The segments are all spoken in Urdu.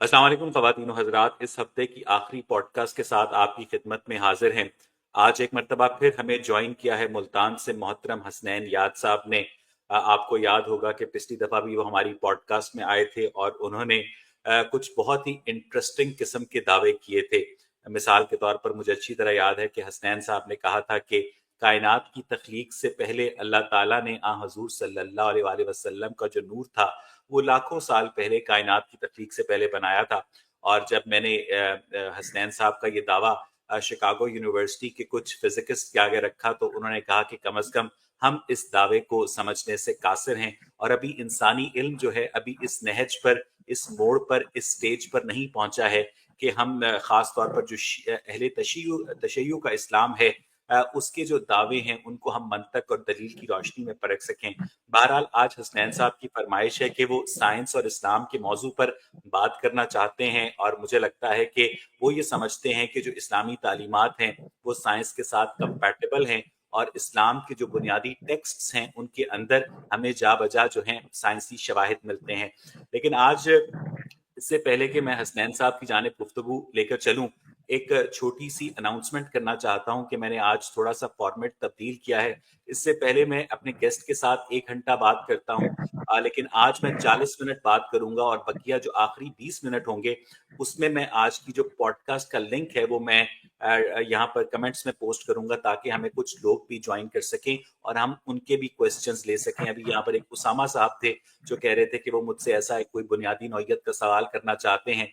السلام علیکم خواتین و حضرات، اس ہفتے کی آخری پوڈ کاسٹ کے ساتھ آپ کی خدمت میں حاضر ہیں۔ آج ایک مرتبہ پھر ہمیں جوائن کیا ہے ملتان سے محترم حسنین یاد صاحب نے۔ آپ کو یاد ہوگا کہ پچھلی دفعہ بھی وہ ہماری پوڈ کاسٹ میں آئے تھے اور انہوں نے کچھ بہت ہی انٹرسٹنگ قسم کے دعوے کیے تھے۔ مثال کے طور پر مجھے اچھی طرح یاد ہے کہ حسنین صاحب نے کہا تھا کہ کائنات کی تخلیق سے پہلے اللہ تعالیٰ نے حضور صلی اللہ علیہ وآلہ وسلم کا جو نور تھا وہ لاکھوں سال پہلے کائنات کی تخلیق سے پہلے بنایا تھا۔ اور جب میں نے حسنین صاحب کا یہ دعویٰ شکاگو یونیورسٹی کے کچھ فزکسٹ کے آگے رکھا تو انہوں نے کہا کہ کم از کم ہم اس دعوے کو سمجھنے سے قاصر ہیں، اور ابھی انسانی علم جو ہے ابھی اس نہج پر، اس موڑ پر، اس سٹیج پر نہیں پہنچا ہے کہ ہم خاص طور پر جو اہل تشیع کا اسلام ہے اس کے جو دعوے ہیں ان کو ہم منطق اور دلیل کی روشنی میں پرکھ سکیں۔ بہرحال آج حسنین صاحب کی فرمائش ہے کہ وہ سائنس اور اسلام کے موضوع پر بات کرنا چاہتے ہیں، اور مجھے لگتا ہے کہ وہ یہ سمجھتے ہیں کہ جو اسلامی تعلیمات ہیں وہ سائنس کے ساتھ کمپیٹیبل ہیں، اور اسلام کے جو بنیادی ٹیکسٹس ہیں ان کے اندر ہمیں جا بجا جو ہیں سائنسی شواہد ملتے ہیں۔ لیکن آج اس سے پہلے کہ میں حسنین صاحب کی جانب گفتگو لے کر چلوں، ایک چھوٹی سی اناؤنسمنٹ کرنا چاہتا ہوں کہ میں نے آج تھوڑا سا فارمیٹ تبدیل کیا ہے۔ اس سے پہلے میں اپنے گیسٹ کے ساتھ 1 گھنٹہ بات کرتا ہوں، لیکن آج میں 40 منٹ بات کروں گا، اور بقیہ جو آخری 20 منٹ ہوں گے اس میں آج کی جو پوڈ کاسٹ کا لنک ہے وہ میں یہاں پر کمنٹس میں پوسٹ کروں گا تاکہ ہمیں کچھ لوگ بھی جوائن کر سکیں اور ہم ان کے بھی کوسچنز لے سکیں۔ ابھی یہاں پر ایک اسامہ صاحب تھے جو کہہ رہے تھے کہ وہ مجھ سے ایسا ایک کوئی بنیادی نوعیت کا سوال کرنا چاہتے ہیں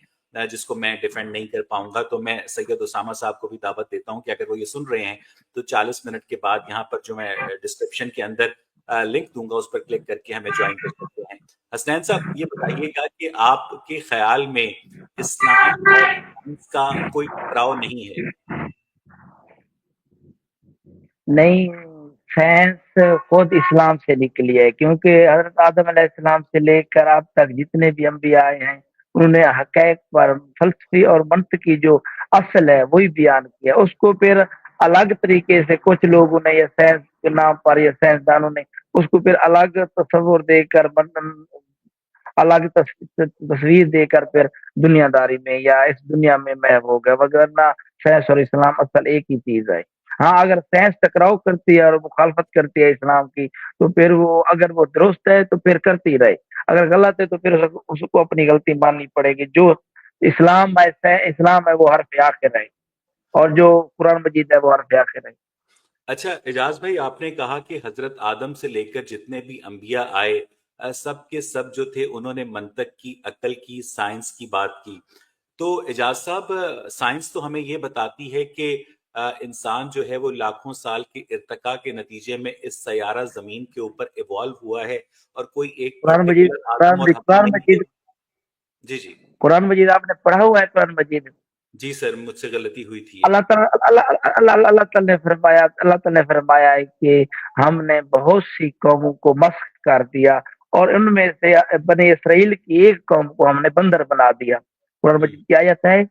جس کو میں ڈیفینڈ نہیں کر پاؤں گا، تو میں سید اسامہ صاحب کو بھی دعوت دیتا ہوں کہ اگر وہ یہ سن رہے ہیں تو 40 منٹ کے بعد یہاں پر جو میں ڈسکرپشن کے اندر لنک دوں گا اس پر کلک کر کے ہمیں جوائن کر سکتے ہیں۔ حسنین صاحب یہ بتائیے گا کہ آپ کے خیال میں اسلام اور سائنس کا کوئی ٹکراؤ نہیں ہے؟ نہیں، سائنس خود اسلام سے نکلی ہے، کیونکہ حضرت آدم علیہ السلام سے لے کر اب تک جتنے بھی انبیاء آئے ہیں انہوں نے حقائق پر فلسفی اور منطقی جو اصل ہے وہی بیان کیا۔ اس کو پھر الگ طریقے سے کچھ لوگوں نے یا سائنس کے نام پر یا سائنسدانوں نے اس کو پھر الگ تصور دے کر الگ تصویر دے کر پھر دنیا داری میں یا اس دنیا میں محو ہو گیا، وگرنہ سائنس اور اسلام اصل ایک ہی چیز ہے۔ ہاں، اگر سائنس ٹکراؤ کرتی ہے اور مخالفت کرتی ہے اسلام کی تو پھر وہ اگر وہ درست ہے تو پھر کرتی رہے، اگر غلط ہے تو پھر اس کو اپنی غلطی ماننی پڑے گی۔ جو اسلام ہے وہ حرف آخر ہے، اور جو قرآن مجید ہے وہ حرف آخر ہے۔ اچھا اعجاز بھائی، آپ نے کہا کہ حضرت آدم سے لے کر جتنے بھی انبیاء آئے سب کے سب جو تھے انہوں نے منطق کی، عقل کی، سائنس کی بات کی۔ تو اعجاز صاحب، سائنس تو ہمیں یہ بتاتی ہے کہ انسان جو ہے وہ لاکھوں سال کے ارتقاء کے نتیجے میں اس سیارہ زمین کے اوپر ایوالو ہوا ہے، اور کوئی ایک قرآن مجید پرٹیکولر آدم اور حوا قرآن نہیں ہے۔ مجید جی جی قرآن مجید آپ نے پڑھا ہوا ہے؟ قرآن مجید جی سر، مجھ سے غلطی ہوئی تھی یہ۔ اللہ تعالیٰ اللہ تعالیٰ نے فرمایا ہے کہ ہم نے بہت سی قوموں کو مسخ کر دیا، اور ان میں سے بنی اسرائیل کی ایک قوم کو ہم نے بندر بنا دیا۔ قرآن ہم، مجید کی آیت ہے۔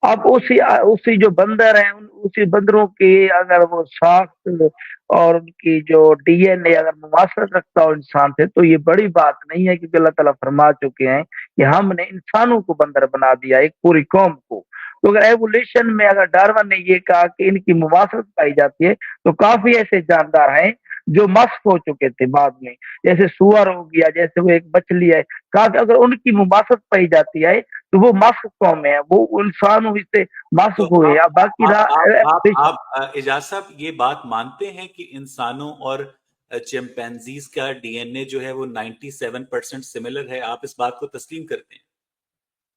اب اسی جو بندر ہیں اسی بندروں کی اگر وہ ساخت اور ان کی جو ڈی این اے اگر مماثلت رکھتا ہو انسان سے تو یہ بڑی بات نہیں ہے، کیونکہ اللہ تعالیٰ فرما چکے ہیں کہ ہم نے انسانوں کو بندر بنا دیا، ایک پوری قوم کو۔ تو اگر ایوولیشن میں اگر ڈارون نے یہ کہا کہ ان کی مماثلت پائی جاتی ہے تو کافی ایسے جاندار ہیں جو مسخ ہو چکے تھے بعد میں، جیسے سور ہو گیا، جیسے وہ ایک مچھلی ہے، کافی اگر ان کی مماثلت پائی جاتی ہے تو وہ مسخ قوم ہے، وہ انسانوں سے تو مسخ ہوئے۔ اب باقی آپ اعجاز صاحب یہ بات مانتے ہیں کہ انسانوں اور چمپینزیز کا ڈی این اے جو ہے وہ 97% سملر ہے؟ آپ اس بات کو تسلیم کرتے ہیں؟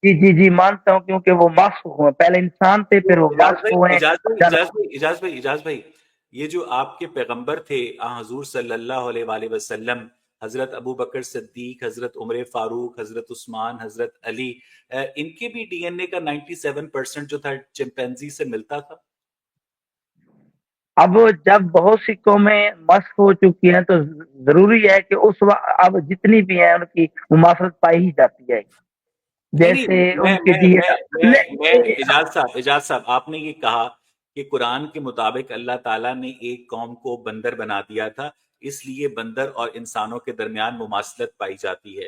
جی جی جی مانتا ہوں، کیونکہ وہ مسخ ہوئے، پہلے انسان تھے پھر وہ مسخ ہوئے۔ اعجاز بھائی، یہ جو آپ کے پیغمبر تھے حضور صلی اللہ علیہ وآلہ وسلم، حضرت ابو بکر صدیق، حضرت عمر فاروق، حضرت عثمان، حضرت علی، ان کے بھی ڈی این اے کا 97% جو تھا چمپینزی سے ملتا تھا؟ اب جب بہت سی قومیں مسخ ہو چکی ہیں تو ضروری ہے کہ اس وقت اب جتنی بھی ہیں ان کی مماثلت پائی ہی جاتی ہے، نہیں نہیں، جیسے میں ان کی میں ڈی میں میں اعجاز صاحب آپ نے یہ کہا کہ قرآن کے مطابق اللہ تعالیٰ نے ایک قوم کو بندر بنا دیا تھا، اس لیے بندر اور انسانوں کے درمیان مماثلت پائی جاتی ہے۔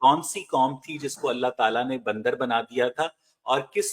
کون سی قوم تھی جس کو اللہ تعالیٰ نے بندر بنا دیا تھا اور کس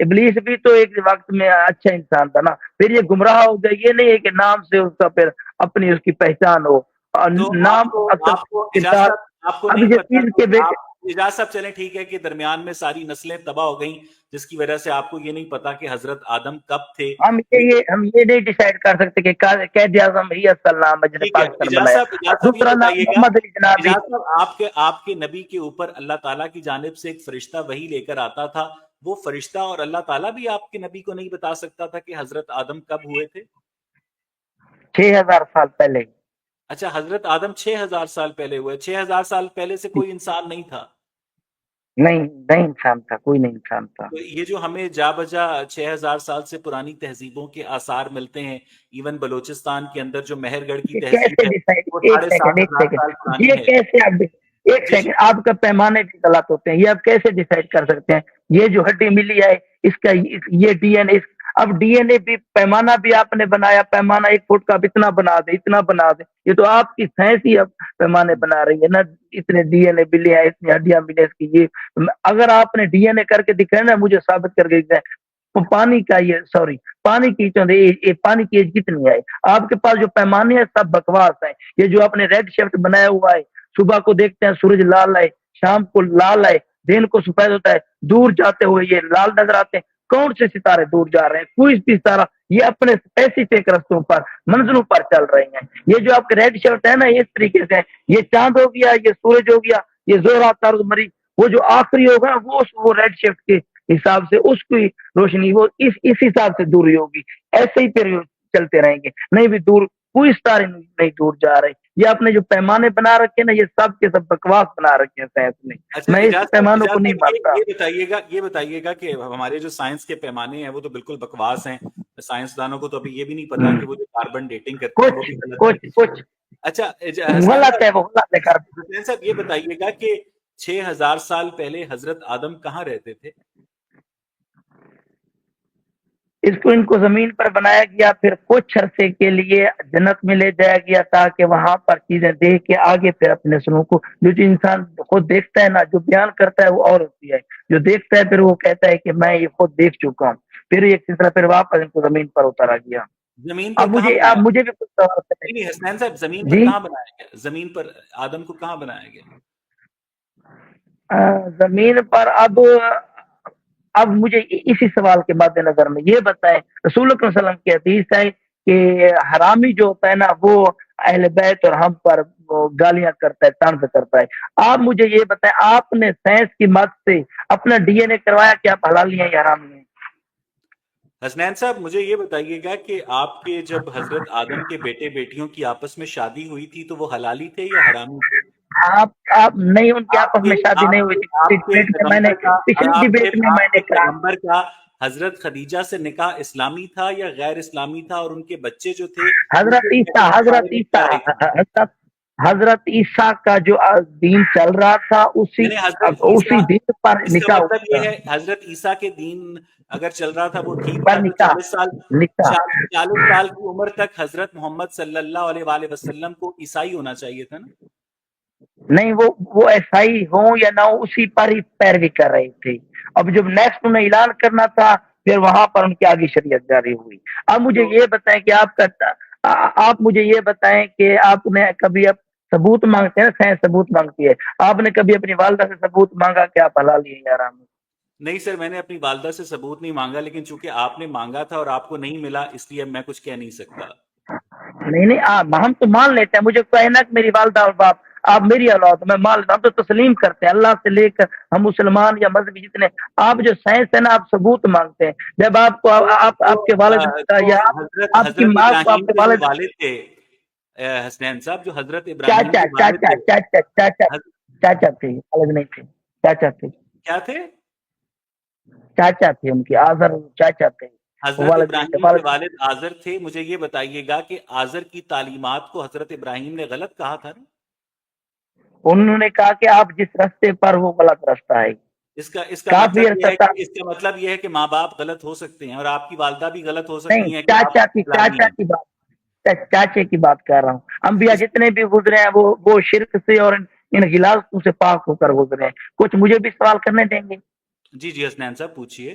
ابلیس بھی تو ایک وقت میں اچھا انسان تھا نا، پھر یہ گمراہ ہو گیا. یہ نہیں ہے کہ نام سے اس کا پھر اپنی اس کی پہچان ہو، اور تو نام آپ کو اصل آپ کو اجاز کردار. صاحب آپ کو اب نہیں پتا یزید کہ کے بیٹے، آپ اجاز صاحب چلیں ٹھیک ہے کہ درمیان میں ساری نسلیں تباہ ہو گئیں جس کی وجہ سے آپ کو یہ نہیں پتا کہ حضرت آدم کب تھے. ہم یہ نہیں ڈیسائیڈ کر سکتے کہ قائد اعظم ہی اصل نام ہے جنہیں ٹھیک ہے پاکستان اجاز بنایا، صاحب اور اجاز صاحب یہ دوسرا نام بتائیے گا محمد علی جنابی. اجاز صاحب آپ کے نبی کے اوپر اللہ تعالیٰ کی جانب سے ایک فرشتہ وہی لے کر آتا تھا. وہ فرشتہ اور اللہ تعالیٰ بھی آپ کے نبی کو نہیں بتا سکتا تھا کہ حضرت آدم کب ہوئے تھے؟ 6000 سال پہلے. اچھا حضرت آدم 6000 سال پہلے ہوئے. 6000 سال پہلے سے کوئی انسان نہیں تھا؟ نہیں نہیں انسان تھا، کوئی نہیں انسان تھا. تو یہ جو ہمیں جا بجا 6000 سال سے پرانی تہذیبوں کے آثار ملتے ہیں، ایون بلوچستان کے اندر جو مہر گڑھ کی یہ تہذیب کیسے ہے ڈیسائیڈ، وہ ایک ساڑھے سیکنڈ سات ایک ہزار سیکنڈ سال پرانی یہ ہے. کیسے آپ، ایک جی جی سیکنڈ، آپ کا پیمانے بھی غلط ہوتے ہیں. یہ آپ کیسے ڈیسائیڈ کر سکتے ہیں؟ یہ جو ہڈی ملی ہے اس کا یہ ڈی این اے، اب ڈی این اے بھی پیمانہ بھی آپ نے بنایا، پیمانہ 1 فٹ کا اب اتنا بنا دے اتنا بنا دے. یہ تو آپ کی سائنس ہی اب پیمانے بنا رہی ہے نا. اتنے ڈی این اے ملے ہیں، اتنی ہڈیاں ملے ہیں اس کی. یہ اگر آپ نے ڈی این اے کر کے دکھایا نا، مجھے ثابت کر کے دکھائیں. پانی کا یہ سوری پانی کی پانی کی ایج کتنی ہے؟ آپ کے پاس جو پیمانے ہیں سب بکواس ہیں. یہ جو آپ نے ریڈ شفٹ بنایا ہوا ہے، صبح کو دیکھتے ہیں سورج لال ہے، شام کو لال ہے، دن کو سفید ہوتا ہے، دور جاتے ہوئے یہ لال نظر آتے ہیں. کون سے ستارے دور جا رہے ہیں؟ کوئی بھی ستارہ. یہ اپنے اسپیسیفک رستوں پر منزلوں پر چل رہے ہیں. یہ جو آپ کے ریڈ شفٹ ہے نا، اس طریقے سے یہ چاند ہو گیا، یہ سورج ہو گیا، یہ زہرہ تارد مری، وہ جو آخری ہوگا وہ ریڈ شفٹ کے حساب سے اس کی روشنی وہ اس حساب سے دوری ہوگی. ایسے ہی پھر چلتے رہیں گے. نہیں بھی دور کوئی ستارے نہیں دور جا رہے. یہ آپ نے جو پیمانے بنا رکھے نا، یہ سب کے سب بکواس بنا رکھے ہیں سائنس نے. اچھا میں اس پیمانوں کو نہیں مانتا. یہ بتائیے گا کہ ہمارے جو سائنس کے پیمانے ہیں وہ تو بالکل بکواس ہیں. سائنسدانوں کو تو ابھی یہ بھی نہیں پتا کہ وہ جو کاربن ڈیٹنگ کرتے ہیں وہ کچھ بھی غلط ہے. کچھ اچھا حسنین غلط ہے، وہ غلط ہے حسنین صاحب یہ بتائیے گا کہ 6000 سال پہلے حضرت آدم کہاں رہتے تھے؟ اس کو ان کو زمین پر بنایا گیا، پھر کچھ عرصے کے لیے جنت میں لے جایا گیا تاکہ وہاں پر چیزیں دیکھ کے آگے پھر اپنے سنوں کو. جو انسان خود دیکھتا ہے نا، جو بیان کرتا ہے وہ اور ہوتی ہے. جو دیکھتا ہے پھر وہ کہتا ہے کہ میں یہ خود دیکھ چکا ہوں. پھر ایک سلسلہ پھر واپس ان کو زمین پر اتارا گیا. زمین پر کہاں اب بنایا مجھے بھی کچھ سوال نہیں نہیں کریں. حسنین صاحب زمین پر جی کہاں بنایا گیا؟ زمین پر آدم کو کہاں بنایا گیا؟ زمین پر اب مجھے اسی سوال کے مد نظر میں یہ بتائیں، رسول اللہ صلی اللہ علیہ وسلم کی حدیث ہے کہ حرامی جو ہوتا ہے نا وہ اہل بیت اور ہم پر وہ گالیاں کرتا ہے، طنز کرتا ہے. آپ مجھے یہ بتائیں، آپ نے سائنس کی مدد سے اپنا ڈی این اے کروایا کہ آپ حلالی ہیں یا حرامی ہیں؟ حسنین صاحب مجھے یہ بتائیے گا کہ آپ کے جب حضرت آدم کے بیٹے بیٹیوں کی آپس میں شادی ہوئی تھی تو وہ حلالی تھے یا حرامی تھے؟ آپ نہیں، ان کی آپس میں شادی نہیں ہوئی تھی. پچھلی ڈبیٹ میں میں آپ نے کے کہا پیغمبر کا حضرت خدیجہ سے نکاح اسلامی تھا یا غیر اسلامی تھا، اور ان کے بچے جو تھے ان حضرت کے عیسیٰ بارے میں کیا رائے تھی؟ حضرت عیسیٰ کا جو دین چل رہا تھا یعنی حضرت عیسیٰ، اسی دین پر اس کا نکاح مطلب ہوا یہ تھا. ہے حضرت عیسیٰ کے دین اگر چل رہا تھا وہ ٹھیک تھا پر تو نکاح 40 سال نکاح 40 سال کی عمر تک حضرت محمد صلی اللہ علیہ وآلہ وسلم کو عیسائی ہونا چاہیے تھا نا؟ نہیں، وہ عیسائی ہوں یا نہ ہوں اسی پر ہی پیروی کر رہے تھے. اب جب نیکسٹ انہیں اعلان کرنا تھا پھر وہاں پر ان کی آگے شریعت جاری ہوئی. اب مجھے تو یہ بتائیں کہ آپ مجھے یہ بتائیں کہ آپ نے کبھی اب ثبوت مانگتے ہیں، سائنس ثبوت مانگتی ہے، آپ نے کبھی اپنی والدہ سے ثبوت مانگا کہ آپ حلال ہیں یا حرام ہیں؟ نہیں سر، میں نے اپنی والدہ سے ثبوت نہیں مانگا، لیکن چونکہ آپ نے مانگا تھا اور آپ کو نہیں ملا اس لیے میں کچھ کہہ نہیں سکتا. نہیں نہیں، ہم تو مان لیتے ہیں. مجھے کہنا کہ میری والدہ اور باپ آپ میری اولاد، میں مان لیتا ہوں. ہم تو تسلیم کرتے ہیں اللہ سے لے کر ہم مسلمان یا مذہبی جتنے. آپ جو سائنس ہے نا، آپ ثبوت مانگتے ہیں. جب آپ کو آپ کے والد کا تو یا آپ کی حضرت ماں کو آپ ابراہیم کے کے جو والد والد تھے حسنین صاحب، جو حضرت ابراہیم چاچا کے والد چاچا تھے چاچا چاچا حض- چاچا تھے، والد نہیں تھے. چاچا تھے، کیا تھے؟ چاچا تھے ان کی. آزر چاچا تھے، حضرت والد نہیں تھے. ابراہیم کے والد آزر تھے. مجھے یہ بتائیے گا کہ آزر کی تعلیمات کو حضرت ابراہیم نے غلط کہا تھا نا؟ انہوں نے کہا کہ آپ جس راستے پر وہ غلط راستہ ہے. اس کا کافی مطلب یہ عرصہ ہے تھا. کہ ماں باپ غلط ہو سکتے ہیں اور آپ کی والدہ بھی غلط ہو نہیں، سکتی ہیں کہ آپ اسلامی چاچا ہیں. کی بات، چاچے کی بات کر رہا ہوں. انبیاء اس جتنے بھی گزرے ہیں وہ شرک سے اور ان غلاظتوں سے پاک ہو کر گزرے ہیں. کچھ مجھے بھی سوال کرنے دیں گے؟ جی جی حسنین صاحب پوچھیے.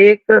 1,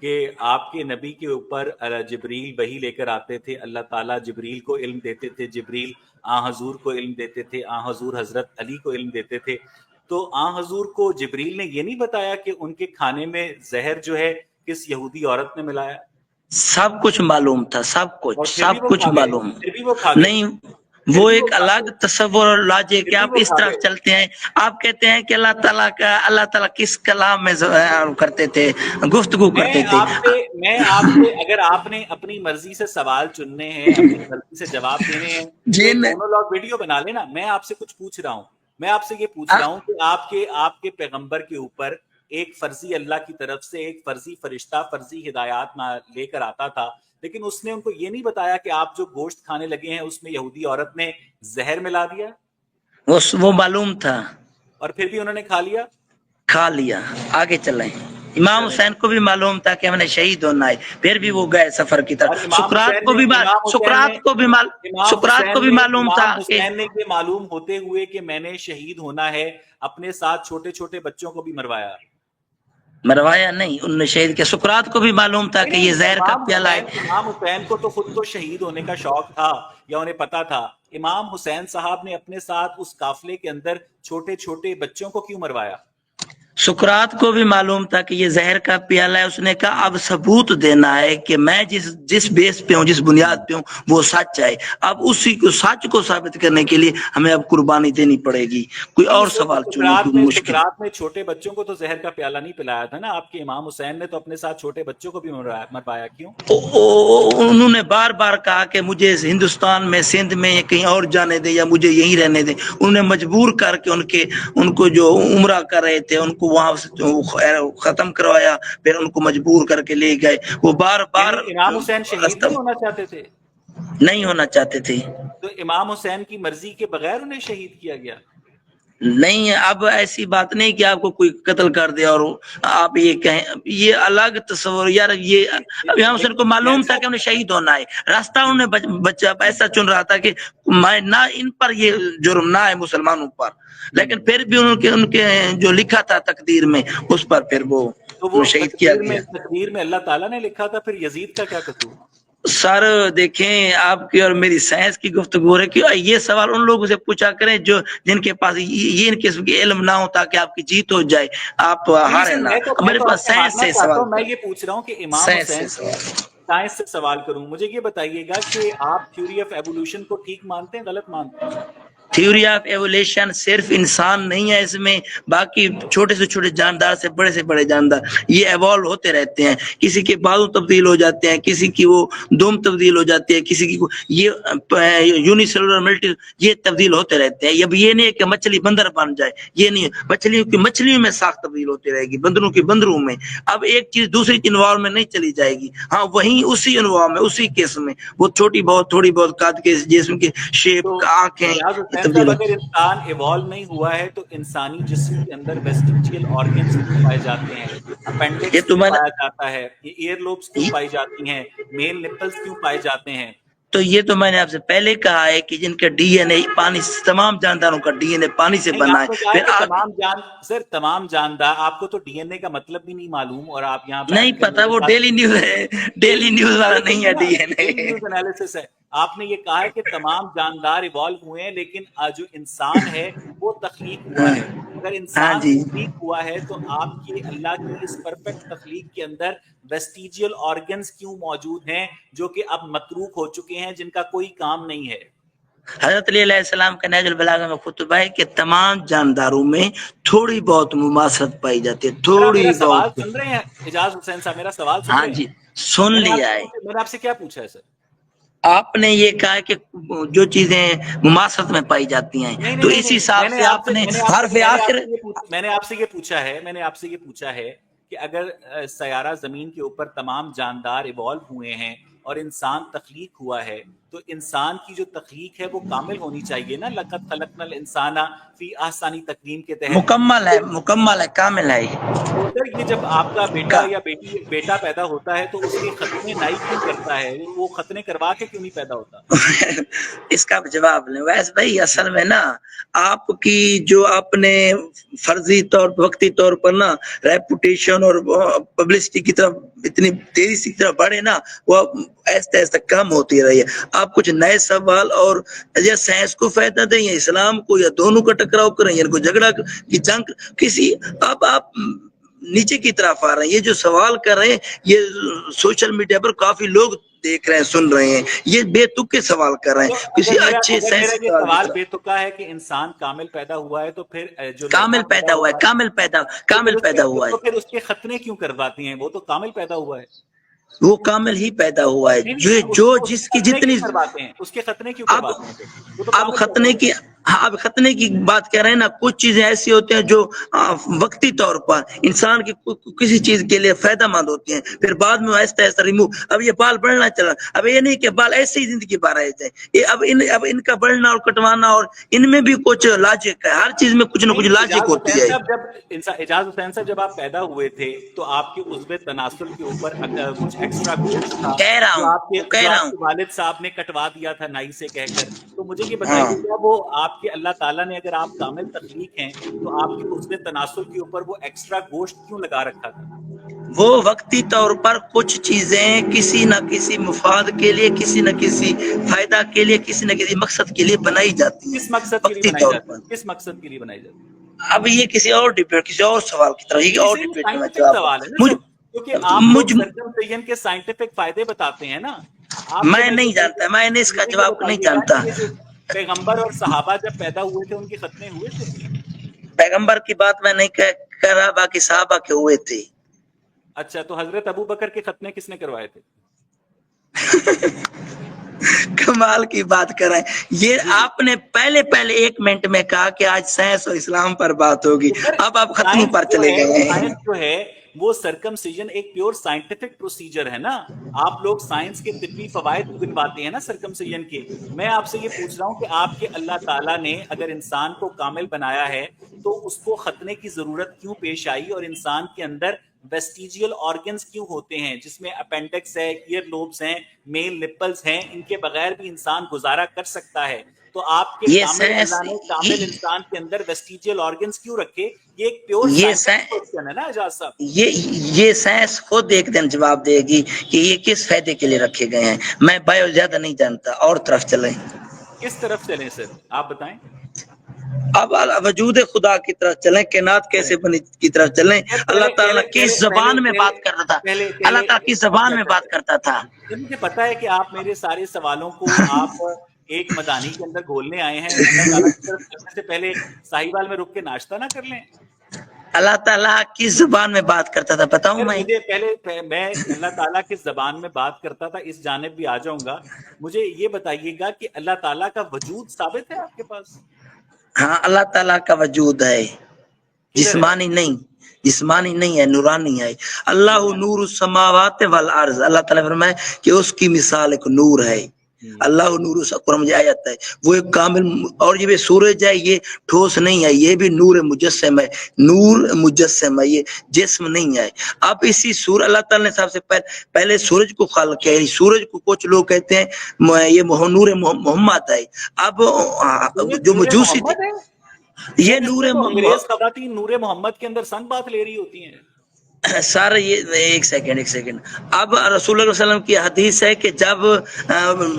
کہ آپ کے نبی کے اوپر جبریل وحی لے کر آتے تھے، اللہ تعالیٰ جبریل کو علم دیتے تھے، جبریل حضور کو علم دیتے تھے، حضور حضرت علی کو علم دیتے تھے، تو حضور کو جبریل نے یہ نہیں بتایا کہ ان کے کھانے میں زہر جو ہے کس یہودی عورت نے ملایا؟ سب کچھ معلوم تھا، سب اور کچھ پھر بھی سب وہ کچھ کھا گئے، معلوم پھر بھی وہ کھا گئے، نہیں، پھر وہ بھی وہ ایک کھا الگ گئے، تصور اور لاجے پھر کہ بھی آپ وہ اس کھا طرف گئے۔ چلتے ہیں، آپ کہتے ہیں کہ اللہ تعالیٰ کس کلام میں کرتے تھے، گفتگو کرتے تھے۔ میں آپ سے اگر آپ نے اپنی مرضی سے سوال چننے ہیں، اپنی مرضی سے جواب دینے ہیں تو ایک جن مونولوگ ویڈیو بنا لینا۔ میں آپ سے کچھ پوچھ رہا ہوں، میں آپ سے یہ پوچھ رہا ہوں کہ آپ کے پیغمبر کے اوپر ایک فرضی اللہ کی طرف سے ایک فرضی فرشتہ فرضی ہدایات لے کر آتا تھا، لیکن اس نے ان کو یہ نہیں بتایا کہ آپ جو گوشت کھانے لگے ہیں اس میں یہودی عورت نے زہر ملا دیا، وہ معلوم تھا، اور پھر بھی انہوں نے کھا لیا۔ کھا لیا۔ آگے چلیں، امام چلیں، حسین کو بھی معلوم تھا کہ ہم نے شہید ہونا ہے، پھر بھی وہ گئے سفر کی اور طرف۔ سقراط کو بھی معلوم تھا امام کہ حسین نے یہ معلوم ہوتے ہوئے کہ میں نے شہید ہونا ہے اپنے ساتھ چھوٹے چھوٹے بچوں کو بھی مروایا۔ مروایا نہیں، انہوں نے شہید کیا۔ سقراط کو بھی معلوم تھا کہ یہ زہر کا پیالہ ہے۔ امام حسین کو تو خود کو شہید ہونے کا شوق تھا یا انہیں پتا تھا، امام حسین صاحب نے اپنے ساتھ اس قافلے کے اندر چھوٹے چھوٹے بچوں کو کیوں مروایا؟ سقراط کو بھی معلوم تھا کہ یہ زہر کا پیالہ ہے، اس نے کہا اب ثبوت دینا ہے کہ میں جس بیس پہ ہوں، جس بنیاد پہ ہوں وہ سچ ہے، اب اسی کو سچ کو ثابت کرنے کے لیے ہمیں اب قربانی دینی پڑے گی، کوئی اور سوال چننے کی مشکل۔ سقراط نے چھوٹے بچوں کو تو زہر کا پیالہ نہیں پلایا تھا نا، آپ کے امام حسین نے تو اپنے ساتھ چھوٹے بچوں کو بھی مروایا، کیوں؟ انہوں نے بار بار کہا کہ مجھے ہندوستان میں، سندھ میں یا کہیں اور جانے دیں یا مجھے یہیں رہنے دیں، انہوں نے مجبور کر کے ان کو جو عمرہ کر رہے تھے ان کو وہاں سے ختم کروایا، پھر ان کو مجبور کر کے لے گئے۔ وہ بار بار امام حسین شہید نہیں ہونا چاہتے تھے؟ نہیں ہونا چاہتے تھے، تو امام حسین کی مرضی کے بغیر انہیں شہید کیا گیا؟ نہیں، اب ایسی بات نہیں کہ آپ کو کوئی قتل کر دے اور آپ یہ کہیں، یہ الگ تصور یار۔ یہ امام حسین کو معلوم تھا کہ انہیں شہید ہونا ہے، راستہ انہوں نے بچہ ایسا چن رہا تھا کہ میں نہ ان پر یہ جرم نہ ہے مسلمانوں پر، لیکن پھر بھی ان کے جو لکھا تھا تقدیر میں اس پر پھر وہ تو وہ شہید کیا گیا۔ تقدیر میں اللہ تعالیٰ نے لکھا تھا، پھر یزید کا کیا قصور؟ سر دیکھیں، آپ کی اور میری سائنس کی گفتگو ہو رہی ہے کہ یہ سوال ان لوگوں سے پوچھا کریں جن کے پاس یہ ان قسم کے علم نہ ہوتا کہ آپ کی جیت ہو جائے، آپ ہارے نہ۔ میرے پاس سائنس سے سوال، میں یہ پوچھ رہا ہوں کہ امام سائنس حسین، سے سوال۔ سائنس سے سوال کروں، مجھے یہ بتائیے گا کہ آپ تھیوری آف ایوولوشن کو ٹھیک مانتے ہیں غلط مانتے ہیں؟ تھیوری آف ایولیشن صرف انسان نہیں ہے، اس میں باقی چھوٹے سے چھوٹے جاندار سے بڑے جاندار یہ ایوالو ہوتے رہتے ہیں، کسی کے بازو تبدیل ہو جاتے ہیں، کسی کی وہ دوم تبدیل ہو جاتی ہے، کسی کی یہ یونیسیلولر ملٹی، یہ تبدیل ہوتے رہتے ہیں۔ اب یہ نہیں ہے کہ مچھلی بندر بن جائے، یہ نہیں ہے، مچھلیوں میں ساخت تبدیل ہوتی رہے گی، بندروں کی بندروں میں، اب ایک چیز دوسری انوار میں نہیں چلی جائے گی، ہاں وہیں اسی انوار میں اسی کیس میں وہ تھوڑی بہت قد کے جسم کے شیپ، آنکھیں تبدیل صاحب، ہو۔ اگر انسان ایوالو نہیں ہوا ہے تو انسانی جسم کے اندر ویسٹیجیل آرگنز کیوں پائے جاتے ہیں؟ یہ اپینڈکس تو کیوں میں پایا جاتا ہے؟ ایئر لوبس کیوں پائی جاتی ہیں؟ میل نپلز کیوں پائے جاتے ہیں؟ تو یہ تو میں نے آپ سے پہلے کہا ہے کہ جن کا ڈی این اے پانی، تمام جانداروں کا ڈی این اے پانی سے نہیں، بنا آپ نے ہے، کہا ہے پھر کہ تمام جاندار، آپ کو تو ڈی این اے کا مطلب بھی نہیں معلوم، اور آپ یہاں نہیں بیٹھ کر پتا، میرے وہ ساتھ ڈیلی نیوز ہے، ڈیلی نیوز والا نہیں ہے ڈی این اے۔ ڈیلی نیوز انالیسس ہے۔ آپ نے یہ کہا ہے کہ تمام جاندار ایوالو ہوئے ہیں، لیکن جو انسان ہے وہ تخلیق ہوا ہے۔ اگر ہاں انسان جی، تخلیق ہوا ہے تو آپ کی اللہ کی اس پرفیکٹ تخلیق کے اندر ویسٹیجیل آرگنز کیوں موجود ہیں جو کہ اب متروک ہو چکے ہیں، جن کا کوئی کام نہیں ہے؟ حضرت علی علیہ السلام کا نہج البلاغہ میں خطبہ ہے کہ تمام جانداروں میں تھوڑی بہت مماثلت پائی جاتی ہے، میرا تھوڑی سوال بہت۔ سن رہے ہیں اعجاز حسین صاحب؟ میرا سوال سن ہاں رہے ہیں؟ جی، سن لیا ہے۔ میں نے آپ سے کیا پوچھا ہے سر؟ آپ نے یہ کہا کہ جو چیزیں مماثلت میں پائی جاتی ہیں نہیں تو نہیں اس نہیں، حساب سے آپ نے حرف آخر۔ میں نے آپ سے یہ پوچھا ہے کہ اگر سیارہ زمین کے اوپر تمام جاندار ایوالو ہوئے ہیں اور انسان تخلیق ہوا ہے تو انسان کی جو تخلیق ہے وہ کامل ہونی چاہیے نا. لقد خلقنا الانسان فی احسن تقویم کے تحت مکمل ہے کامل ہے. تو سر یہ جب آپ کا بیٹا یا بیٹا پیدا ہوتا ہے تو اس کے ختنے نائی کیوں کرتا ہے؟ وہ ختنے کروا کے کیوں نہیں پیدا ہوتا؟ اس کا جواب لیں. ویسے بھائی اصل میں نا آپ کی جو اپنے فرضی طور وقتی طور پر نا ریپوٹیشن اور پبلسٹی کی طرف اتنی تیزی سے طرف بڑھے نا وہ ایسے ایسے کم ہوتی رہی ہے. آپ کچھ نئے سوال اور یا سائنس کو فائدہ دیں یا اسلام کو یا دونوں کا ٹکراؤ کریں یا کوئی جھگڑا کی جنگ کسی آپ نیچے کی طرف آ رہے ہیں. یہ جو سوال کر رہے ہیں یہ سوشل میڈیا پر کافی لوگ دیکھ رہے ہیں سن رہے ہیں یہ بے تکے سوال کر رہے ہیں. کسی اچھے میرا یہ سوال بے تکا ہے کہ انسان کامل پیدا ہوا ہے تو پھر جو کامل پیدا ہوا ہے کامل پیدا ہوا ہے تو پھر اس کے ختنے کیوں کرواتی ہیں؟ وہ تو کامل پیدا ہوا ہے. وہ کامل ہی پیدا ہوا ہے جو جس کی جتنی کرواتے ہیں اس کے ختنے کیوں کرواتے ہیں؟ اب ختنے کی بات کر رہے ہیں نا. کچھ چیزیں ایسی ہوتی ہیں جو وقتی طور پر انسان کی کسی چیز کے لیے فائدہ مند ہوتی ہیں پھر بعد میں ایسا ایسا ریمو. اب یہ بال بڑھنا چلا اب یہ نہیں کہ بال ایسے ہی زندگی بھر رہے تھے. یہ اب ان کا بڑھنا اور کٹوانا اور ان میں بھی کچھ لاجک ہے. ہر چیز میں کچھ نہ کچھ لاجک ہوتی ہے. اعجاز حسین صاحب جب آپ پیدا ہوئے تھے تو آپ کے عضو تناسل کے اوپر کچھ ایکسٹرا گوشت تھا جو آپ کے والد صاحب نے کٹوا دیا تھا نائی سے کہہ کر. تو مجھے یہ بتائیے کیا وہ آپ کے اللہ تعالیٰ نے اگر آپ کامل تخلیق ہیں تو آپ کے عضو تناسل کے اوپر وہ ایکسٹرا گوشت کیوں لگا رکھا تھا؟ وہ وقتی طور پر کچھ چیزیں کسی نہ کسی مفاد کے لیے کسی نہ کسی فائدہ کے لیے کسی نہ کسی مقصد کے لیے بنائی جاتی ہیں. کس مقصد کے لیے بنائی جاتی ہے؟ کس مقصد کے لیے بنائی جاتی ہے؟ اب یہ کسی اور ڈبیٹ کسی اور سوال کی طرح یہ اور ڈبیٹ میں سوال ہے کیونکہ آپ سرکمسیژن کے سائنٹیفک فائدے بتاتے ہیں نا. میں نہیں جانتا میں نے اس کا جواب نہیں جانتا. پیغمبر اور صحابہ جب پیدا ہوئے تھے ان کے ختنے ہوئے تھے؟ پیغمبر کی بات میں نہیں کر رہا باقی صحابہ کے ہوئے تھے. اچھا تو حضرت ابو بکر کے ختنے کس نے کروائے تھے؟ کمال کی بات کر رہے ہیں. یہ آپ نے پہلے 1 منٹ میں کہا کہ آج سائنس اور اسلام پر بات ہوگی. اب آپ ختموں پر چلے گئے ہیں. سائنس جو ہے وہ سرکمسیژن ایک پیور سائنٹیفک پروسیجر ہے نا. آپ لوگ سائنس کے طبی فوائد گنواتے ہیں نا سرکمسیژن کے. میں آپ سے یہ پوچھ رہا ہوں کہ آپ کے اللہ تعالیٰ نے اگر انسان کو کامل بنایا ہے تو اس کو ختنے کی ضرورت کیوں پیش آئی؟ اور انسان کے اندر ویسٹیجیل آرگنز کیوں ہوتے ہیں جس میں اپینڈکس ہے، ایئر لوبس ہیں، میل نپلز ہیں، ان کے بغیر بھی انسان گزارا کر سکتا ہے. تو آپ کے کامل انسان کے اندر ویسٹیجیل آرگنز کیوں رکھے؟ یہ ایک پیور سائنٹیفک کوسچن ہے نا اعجاز صاحب. یہ سائنس خود ایک دن جواب دے گی کہ یہ کس فائدے کے لیے رکھے گئے ہیں. میں بایو زیادہ نہیں جانتا. اور طرف چلیں. کس طرف چلیں سر آپ بتائیں. اب وجود خدا کی طرف چلیں. کائنات کیسے بنی کی طرف چلیں. اللہ تعالیٰ کس زبان میں بات کرتا تھا؟ اللہ تعالیٰ کس زبان میں بات کرتا تھا؟ مجھے پتا ہے کہ آپ میرے سارے سوالوں کو آپ ایک مدانی کے اندر گھولنے آئے ہیں. اللہ تعالیٰ کی طرف چلنے سے پہلے ساہیوال میں رک کے ناشتہ نہ کر لیں. اللہ تعالیٰ کس زبان میں بات کرتا تھا بتاؤں میں؟ پہلے میں اللہ تعالیٰ کس زبان میں بات کرتا تھا اس جانب بھی آ جاؤں گا. مجھے یہ بتائیے گا کہ اللہ تعالیٰ کا وجود ثابت ہے آپ کے پاس؟ ہاں اللہ تعالیٰ کا وجود ہے. جسمانی نہیں ہے نورانی ہے. اللہ نور السماوات والارض. اللہ تعالیٰ فرمائے کہ اس کی مثال ایک نور ہے. اللہ نور قرآن میں آیت ہے وہ ایک کامل. اور یہ سورج ہے یہ ٹھوس نہیں ہے یہ بھی نور مجسم ہے. نور مجسم ہے یہ جسم نہیں ہے. اب اسی سور اللہ تعالیٰ نے سب سے پہلے سورج کو خلق کیا. سورج کو کچھ لوگ کہتے ہیں یہ نور محمد ہے. اب جو مجوسی تھے یہ نور انگریز خواتین نور محمد کے اندر سنگ بات لے رہی ہوتی ہیں. سر یہ ایک سیکنڈ. اب رسول اللہ صلی اللہ علیہ وسلم کی حدیث ہے کہ جب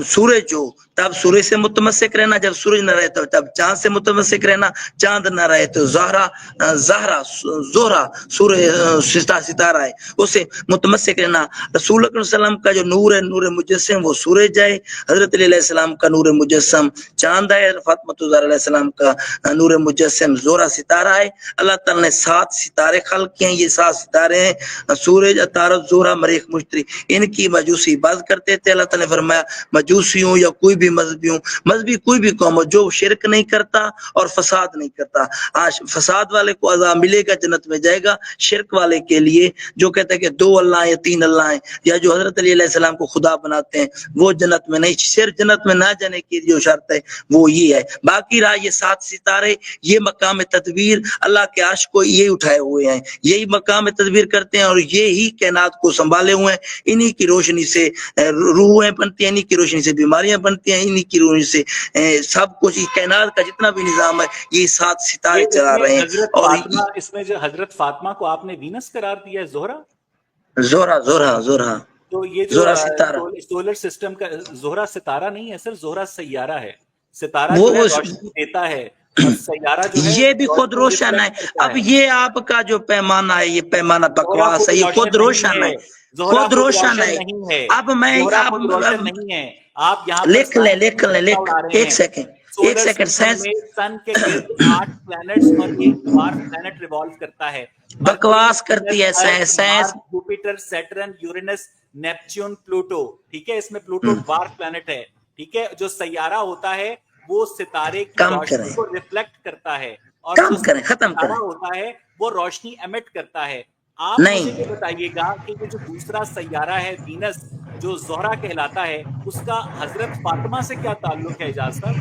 سورج ہو تب سورج سے متمسک رہنا. جب سورج نہ رہے تو تب چاند سے متمسک رہنا. چاند نہ رہے تو زہرا سورج ستارہ ہے اسے متمسک رہنا. رسول اللہ صلی اللہ علیہ وسلم کا جو نور ہے نور مجسم وہ سورج ہے. حضرت علی علیہ السلام کا نور مجسم چاند ہے. فاطمہ الزہرا علیہ السلام کا نور مجسم زہرا ستارہ ہے. اللہ تعالیٰ نے 7 ستارے خلق کیے ہیں. یہ 7 ستارے ستارے ہیں سورج عطارد زہرہ مریخ مشتری ان کی مجوسی عبادت کرتے تھے. اللہ تعالیٰ نے فرمایا مجوسی ہوں یا کوئی بھی مذہبی ہوں, مذہبی کوئی بھی قوم ہو جو شرک نہیں کرتا اور فساد نہیں کرتا, آج فساد والے کو عذاب ملے گا, جنت میں جائے گا. شرک والے کے لیے جو کہتے ہیں کہ 2 اللہ یا 3 اللہ ہیں, یا جو حضرت علی علیہ السلام کو خدا بناتے ہیں, وہ جنت میں نہیں. صرف جنت میں نہ جانے کی جو شرط ہے وہ یہ ہے. باقی رہا یہ 7 ستارے, یہ مقام تدبیر اللہ کے عرش کو یہ اٹھائے ہوئے ہیں, یہی مقام تدبیر کرتے ہیں اور یہی کائنات کو سنبھالے ہوئے ہیں. انہی کی روشنی سے روحیں بنتی ہیں, انہی کی روشنی سے بیماریاں بنتی ہیں, انہی کی روشنی سے سب کچھ کائنات کا جتنا بھی نظام ہے یہ 7 ستارے چلا رہے ہیں. اور اس میں جو حضرت فاطمہ کو آپ نے وینس قرار دیا ہے, زہرہ زہرہ تو یہ جو سولر سسٹم کا زہرہ ستارہ نہیں ہے سر, زہرہ سیارہ ہے. ستارہ جو ہے روشنی دیتا ہے اور سیارہ جو ہے یہ بھی خود روشن ہے. اب یہ آپ کا جو پیمانہ ہے یہ پیمانہ بکواس ہے, یہ خود روشن ہے, خود روشن ہے. اب میں نہیں ہے, آپ یہاں لکھ لیں ایک سیکنڈ سن کے گرد 8 پلینٹس اور ایک ڈوارف پلینٹ ریوالو کرتا ہے. بکواس کرتی ہے science. Jupiter, Saturn, Uranus, Neptune, Pluto. ٹھیک ہے, اس میں پلوٹو ڈوارف پلینٹ ہے. ٹھیک ہے, جو سیارہ ہوتا ہے وہ ستارے کی روشنی کو ریفلیکٹ کرتا ہے اور جو ستارہ ہوتا ہے وہ روشنی ایمٹ کرتا ہے. آپ مجھے یہ بتائیے گا کہ یہ جو دوسرا سیارہ ہے وینس جو زہرہ کہلاتا ہے, اس کا حضرت فاطمہ سے کیا تعلق ہے اعجاز صاحب؟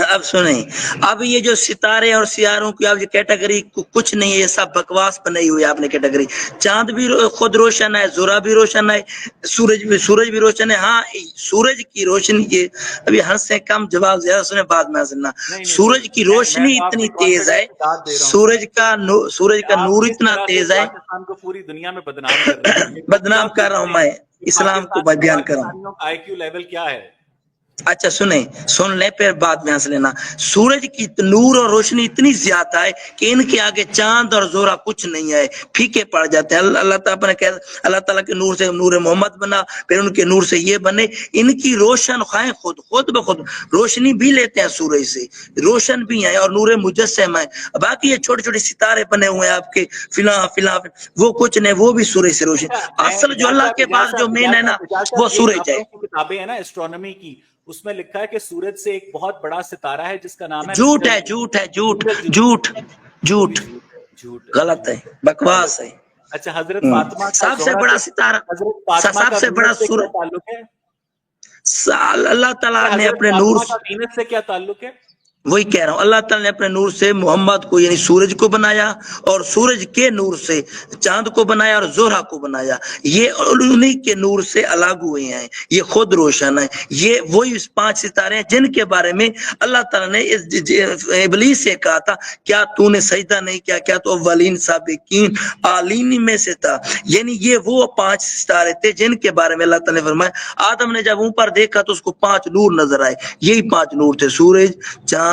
اب سنیں, اب یہ جو ستارے اور سیاروں کی آپ یہ کیٹیگری کچھ نہیں ہے, یہ سب بکواس بنائی ہوئی ہے آپ نے کیٹیگری. چاند بھی خود روشن ہے, زہرہ بھی روشن ہے, سورج بھی روشن ہے. ہاں سورج کی روشنی یہ ابھی ہر سے کم جواب زیادہ سنیں بعد میں حاصلنا. سورج کی روشنی اتنی تیز ہے, سورج کا نور اتنا تیز ہے. کو پوری دنیا میں بدنام کر رہا ہوں میں, اسلام کو بیان کر رہا ہوں. آئی کیو لیول کیا ہے؟ اچھا سن لیں پھر بعد میں ہنس لینا. سورج کی نور اور روشنی اتنی زیادہ ہے کہ ان کے آگے چاند اور زہرہ کچھ نہیں ہے, پھیکے پڑ جاتے ہیں. اللہ تعالیٰ کے نور سے نور محمد بنا, پھر ان کے نور سے یہ بنے. ان کی روشن خواہیں خود بخود روشنی بھی لیتے ہیں سورج سے, روشن بھی ہیں اور نور مجسم ہے. باقی یہ چھوٹے چھوٹے ستارے بنے ہوئے ہیں آپ کے فلاں وہ کچھ نہیں, وہ بھی سورج سے روشن. اصل جو اللہ کے پاس جو مین ہے نا وہ سورج ہے. کتابیں ہیں نا ایسٹرونومی کی, اس میں لکھا ہے کہ سورج سے ایک بہت بڑا ستارہ ہے جس کا نام ہے جھوٹ, غلط ہے, بکواس ہے. اچھا, حضرت فاطمہ سب سے بڑا ستارہ, سب سے بڑا سورج تعلق ہے اللہ تعالیٰ نے اپنے نور سے کیا تعلق ہے؟ وہی کہہ رہا ہوں, اللہ تعالیٰ نے اپنے نور سے محمد کو یعنی سورج کو بنایا, اور سورج کے نور سے چاند کو بنایا اور زہرہ کو بنایا. یہ انہی کے نور سے الگ ہوئے ہیں, یہ خود روشن ہے. یہ وہی 5 ستارے ہیں جن کے بارے میں اللہ تعالیٰ نے ابلیس سے کہا تھا کیا تو نے سجدہ نہیں کیا, کیا تو اولین سابقین عالین میں سے تھا. یعنی یہ وہ 5 ستارے تھے جن کے بارے میں اللہ تعالیٰ نے فرمایا. آدم نے جب اوپر دیکھا تو اس کو 5 نور نظر آئے, یہی 5 نور تھے, سورج, چاند,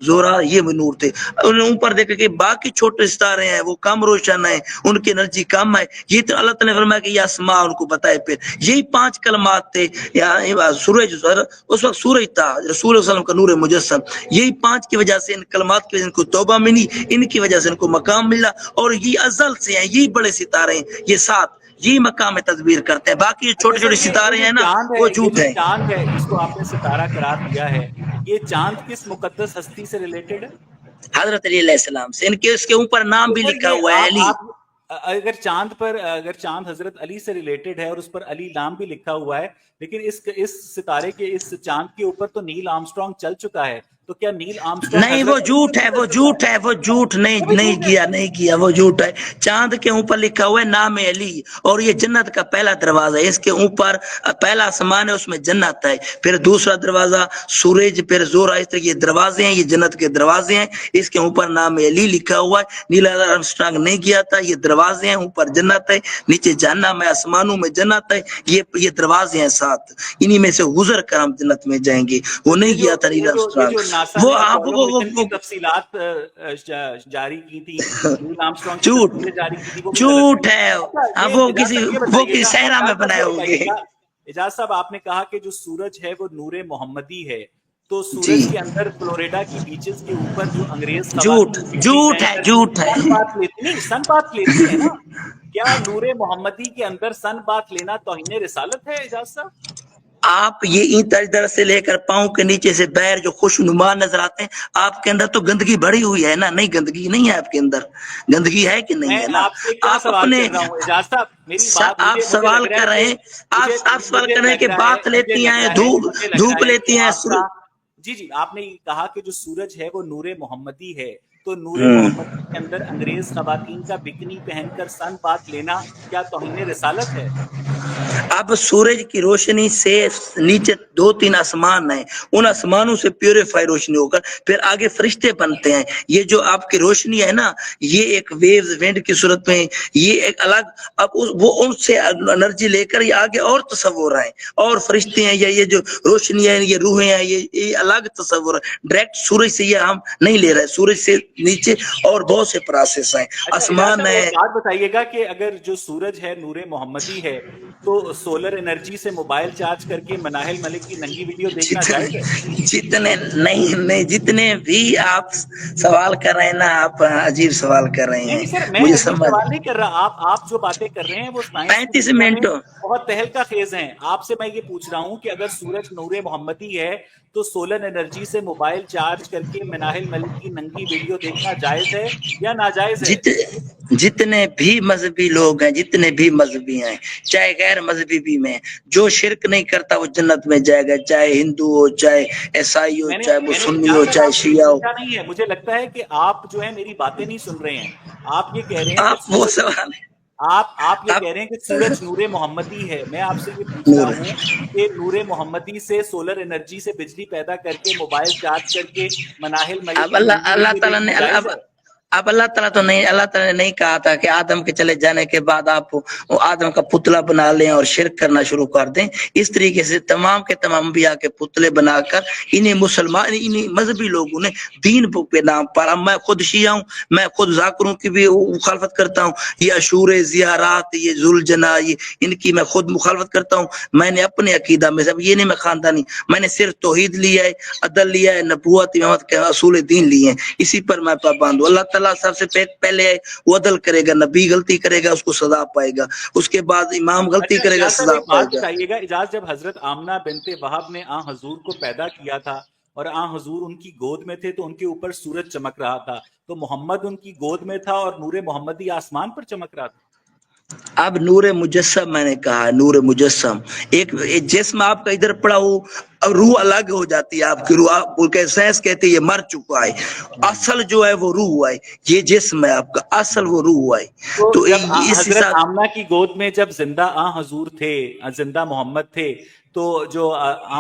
زہرہ, یہ نور تھے. انہوں نے اوپر دیکھا کہ باقی چھوٹے ستارے ہیں وہ کم روشن ہیں, ان کی انرجی کم ہے. یہ تو اللہ تعالیٰ نے فرمایا کہ یہ اسماء ان کو بتائے. پھر یہی 5 کلمات تھے. سورج اس وقت سورج تھا, رسول اللہ صلی اللہ علیہ وسلم کا نور مجسم. یہی 5 کی وجہ سے ان کلمات کی وجہ سے ان کو توبہ ملی, ان کی وجہ سے ان کو مقام ملا. اور یہ ازل سے ہیں, یہی بڑے ستارے ہیں, یہ 7 یہی مقام تدبیر کرتے ہیں. باقی چھوٹے چھوٹے ستارے ہیں نا وہ جھوٹ ہے. چاند ہے جس کو آپ نے ستارہ قرار دیا ہے, یہ چاند کس مقدس ہستی سے ریلیٹڈ ہے؟ حضرت علی علیہ السلام سے. ان کے اس کے اوپر نام بھی لکھا ہوا ہے علی. اگر چاند حضرت علی سے ریلیٹڈ ہے اور اس پر علی نام بھی لکھا ہوا ہے, لیکن اس ستارے کے اس چاند کے اوپر تو نیل آرمسٹرانگ چل چکا ہے, تو کیا نیل آرمسٹرانگ نہیں, وہ جھوٹ ہے, وہ جھوٹ نہیں کیا, وہ جھوٹ ہے. چاند کے اوپر لکھا ہوا ہے نام علی, اور یہ جنت کا پہلا دروازہ ہے. اس کے اوپر پہلا آسمان ہے, اس میں جنت ہے. پھر دوسرا دروازہ سورج, پھر زہرہ, اس طرح یہ دروازے ہیں, یہ جنت کے دروازے ہیں. اس کے اوپر نام علی لکھا ہوا ہے. نیل آرمسٹرانگ نہیں کیا تھا. یہ دروازے ہیں, اوپر جنت ہے, نیچے جہنم ہے, آسمانوں میں جنت ہے. یہ دروازے ہیں 7, انہی میں سے گزر کر ہم جنت میں جائیں گے. وہ نہیں کیا تھا نیل آرمسٹرانگ. وہ آپ وہ تفصیلات جاری کی تھی, جھوٹ ہے. وہ کسی صحرا میں بنائے ہوں گے. اعجاز صاحب, آپ نے کہا کہ جو سورج ہے وہ نور محمدی ہے, تو سورج کے اندر فلوریڈا کی بیچز کے اوپر جو انگریز جھوٹ ہے سن بات لیتی ہے نا, کیا نور محمدی کے اندر سن بات لینا توہین رسالت ہے اعجاز صاحب؟ آپ یہ اینٹ در سے لے کر پاؤں کے نیچے سے بیر جو خوش نما نظر آتے ہیں، آپ کے اندر تو گندگی بڑی ہوئی ہے نا؟ نہیں، گندگی نہیں ہے آپ کے اندر، گندگی ہے کہ نہیں میں ہے نا؟ آپ سے کیا آپ سوال اپنے کر رہا ہوں اعجاز صاحب، میری بات آپ مجھے سوال لگ رہا کر ہے رہے کہ ہیں، آپ سوال مجھے کر رہے ہیں لگ کہ رہا ہے بات لیتی ہیں، مجھے لگ رہا دھوپ ہے کہ لیتی ہیں آپ کا جی آپ نے کہا کہ جو سورج ہے وہ نور محمدی ہے، تو نور ہوں محمدی کے اندر انگریز خواتین کا بکنی پہن کر سن بات لینا کیا توہین رسالت ہے؟ اب سورج کی روشنی سے نیچے 2-3 آسمان ہیں، ان آسمانوں سے پیوریفائی روشنی ہو کر پھر آگے فرشتے بنتے ہیں. یہ جو آپ کی روشنی ہے نا، یہ ایک ویوز وینڈ کی صورت میں، یہ ایک الگ، اب وہ ان سے انرجی لے کر یہ آگے اور تصور ہیں اور فرشتے ہیں، یا یہ جو روشنی ہے، یہ روحیں ہیں، یہ الگ تصور ہے. ڈائریکٹ سورج سے یہ ہم نہیں لے رہے، سورج سے نیچے اور بہت سے پروسیس ہیں، اچھا اجاز آسمان صاحب ہے. ایک بات بتائیے گا کہ اگر جو سورج ہے نور محمدی ہے تو سولر انرجی سے موبائل چارج کر کے مناہل ملک کی ننگی ویڈیو دیکھنا جائز ہے؟ جتنے نہیں جتنے بھی آپ سوال کر رہے ہیں نا، آپ عجیب سوال کر رہے نہیں ہیں. نہیں سر، میں مجھے عجیب سمجھ سوال نہیں کر رہا. آپ جو باتیں کر رہے ہیں وہ سائنس کی 35 دنیا میں منٹوں بہت تہلکہ خیز ہیں. آپ سے میں یہ پوچھ رہا ہوں کہ اگر سورج نور محمدی ہے تو سولر انرجی سے موبائل چارج کر کے مناہل ملک کی ننگی ویڈیو دیکھنا جائز ہے یا ناجائز ہے؟ جتنے بھی مذہبی لوگ ہیں، جتنے بھی مذہبی ہیں، چاہے غیر مذہبی بھی میں، جو شرک نہیں کرتا وہ جنت میں جائے گا، چاہے ہندو ہو، چاہے عیسائی ہو، چاہے وہ میں نے سنی ہو، اجازت صاحب چاہے آپ نے یہ شیعہ ہو. سمجھا نہیں ہے. مجھے لگتا ہے کہ آپ جو ہے میری باتیں نہیں سن رہے ہیں. آپ یہ کہہ رہے ہیں کہ آپ وہ سورج سوال ہے. آپ یہ آپ کہہ رہے ہیں کہ سورج نور محمدی ہے. میں آپ سے یہ پوچھ رہا نور ہوں کہ نور محمدی سے سولر انرجی سے بجلی پیدا کر کے موبائل چارج کر کے مناہل ملک اب کی ننگی اللہ ویڈیو تعالیٰ دیکھنا نے جائز ہے؟ اب اللہ تعالیٰ تو نہیں، اللہ تعالیٰ نے نہیں کہا تھا کہ آدم کے چلے جانے کے بعد آپ آدم کا پتلا بنا لیں اور شرک کرنا شروع کر دیں. اس طریقے سے تمام کے تمام انبیاء کے پتلے بنا کر انہیں مسلمان، انہیں مذہبی لوگوں نے دین کے نام پر، میں خود شیعہ ہوں، میں خود ذاکروں کی بھی مخالفت کرتا ہوں، یہ عاشور، زیارات، یہ ذوالجناح، ان کی میں خود مخالفت کرتا ہوں. میں نے اپنے عقیدہ میں سب یہ نہیں، میں خاندانی، میں نے صرف توحید لیا ہے، عدل لیا ہے، نبوت امامت کے اصول دین لیے ہیں، اسی پر میں پابند ہوں. اللہ تعالیٰ سب سے پہلے وہ عدل کرے گا، نبی غلطی کرے گا اس کو سزا پائے گا، اس کے بعد امام غلطی اچھا کرے گا اجاز صاحب سزا ایک پائے بات گا. بتائیے گا. اجاز جب حضرت آمنہ بنت وہب نے حضور کو پیدا کیا تھا اور حضور ان کی گود میں تھے تو ان کے اوپر سورج چمک رہا تھا، تو محمد ان کی گود میں تھا اور نور محمدی آسمان پر چمک رہا تھا؟ اب نور مجسم، میں نے کہا نور مجسم، ایک جسم آپ کا ادھر پڑا ہو، اب روح الگ ہو جاتی ہے آپ کی روح. آپ سائنس کہتے ہیں یہ مر چکا ہے، اصل جو ہے وہ روح ہے، یہ جسم ہے آپ کا، اصل وہ روح ہے. تو تو جب اس حضرت حساب آمنہ کی گود میں جب زندہ حضور تھے، زندہ محمد تھے، تو جو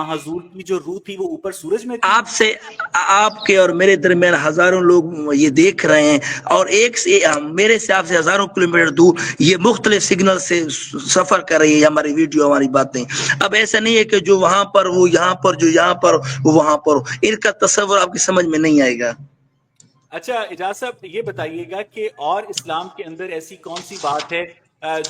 حضور کی جو روح تھی وہ اوپر سورج میں تھی؟ آپ کے اور میرے درمیان ہزاروں لوگ یہ دیکھ رہے ہیں، اور ایک سے میرے سے آپ سے ہزاروں کلومیٹر دور یہ مختلف سگنل سے سفر کر رہی ہے ہماری ویڈیو، ہماری باتیں. اب ایسا نہیں ہے کہ جو وہاں پر وہ یہاں پر، جو یہاں پر وہ وہاں پر ہو. ان کا تصور آپ کی سمجھ میں نہیں آئے گا. اچھا اجاز صاحب یہ بتائیے گا کہ اور اسلام کے اندر ایسی کون سی بات ہے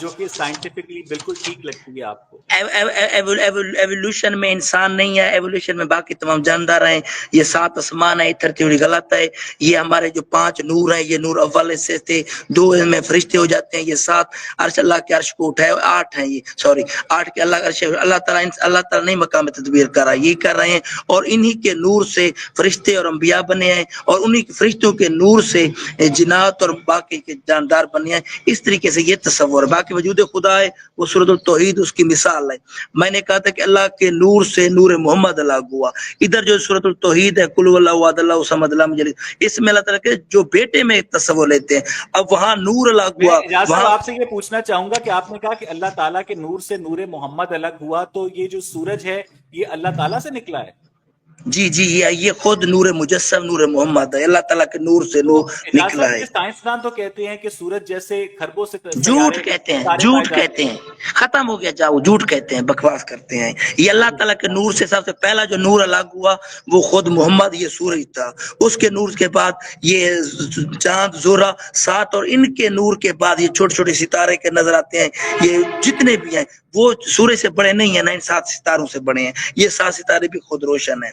جو کہ سائنٹیفکلی بالکل ٹھیک لگتی ہے آپ کو؟ ایوولوشن میں انسان نہیں ہے، ایوولوشن میں باقی تمام جاندار ہیں. یہ 7 آسمان ہے، ادھر تھوڑی غلط ہے. یہ ہمارے جو 5 نور ہیں، یہ نور اول سے تھے، 2 میں فرشتے ہو جاتے ہیں، یہ 7 عرش اللہ کے عرش کو اٹھائے، 8 ہیں یہ، سوری 8 کے اللہ عرش. اللہ تعالیٰ نہیں مقام تدبیر کر رہا، یہ کر رہے ہیں. اور انہی کے نور سے فرشتے اور انبیاء بنے ہیں، اور انہی کے فرشتوں کے نور سے جنات اور باقی کے جاندار بنے ہیں. اس طریقے سے یہ تصور ہے. باقی وجود خدا ہے وہ سورۃ التوحید اس کی مثال ہے. میں نے کہا تھا کہ اللہ کے نور سے نور محمد الگ ہوا. ادھر جو سورۃ التوحید ہے، قل هو اللہ احد اللہ الصمد لم یلد، اس میں اللہ تعالیٰ کے جو بیٹے میں تصور لیتے ہیں، اب وہاں نور الگ میں ہوا اجاز صاحب وہاں. آپ سے یہ پوچھنا چاہوں گا کہ آپ نے کہا کہ اللہ تعالیٰ کے نور سے نور محمد الگ ہوا، تو یہ جو سورج ہے یہ اللہ تعالیٰ سے نکلا ہے؟ جی یہ خود نور مجسم نور محمد ہے، اللہ تعالیٰ کے نور سے تو نور اجاز نکلا صاحب ہے. یہ سائنسدان تو کہتے ہیں کہ سورج جیسے خربوں سے جھوٹ سیارے کہتے ہیں، ستارے پائے جھوٹ جاتے کہتے ہیں، ختم ہو گیا جاؤ، جھوٹ کہتے ہیں، بکواس کرتے ہیں. یہ اللہ تعالیٰ کے نور سے سب سے پہلا جو نور الگ ہوا وہ خود محمد یہ سورج تھا. اس کے نور کے بعد یہ چاند، زہرہ، 7، اور ان کے نور کے بعد یہ چھوٹے چھوٹے ستارے کے نظر آتے ہیں. یہ جتنے بھی ہیں وہ سورج سے بڑے نہیں ہیں، نہ ان 7 ستاروں سے بڑے ہیں. یہ 7 ستارے بھی خود روشن ہیں.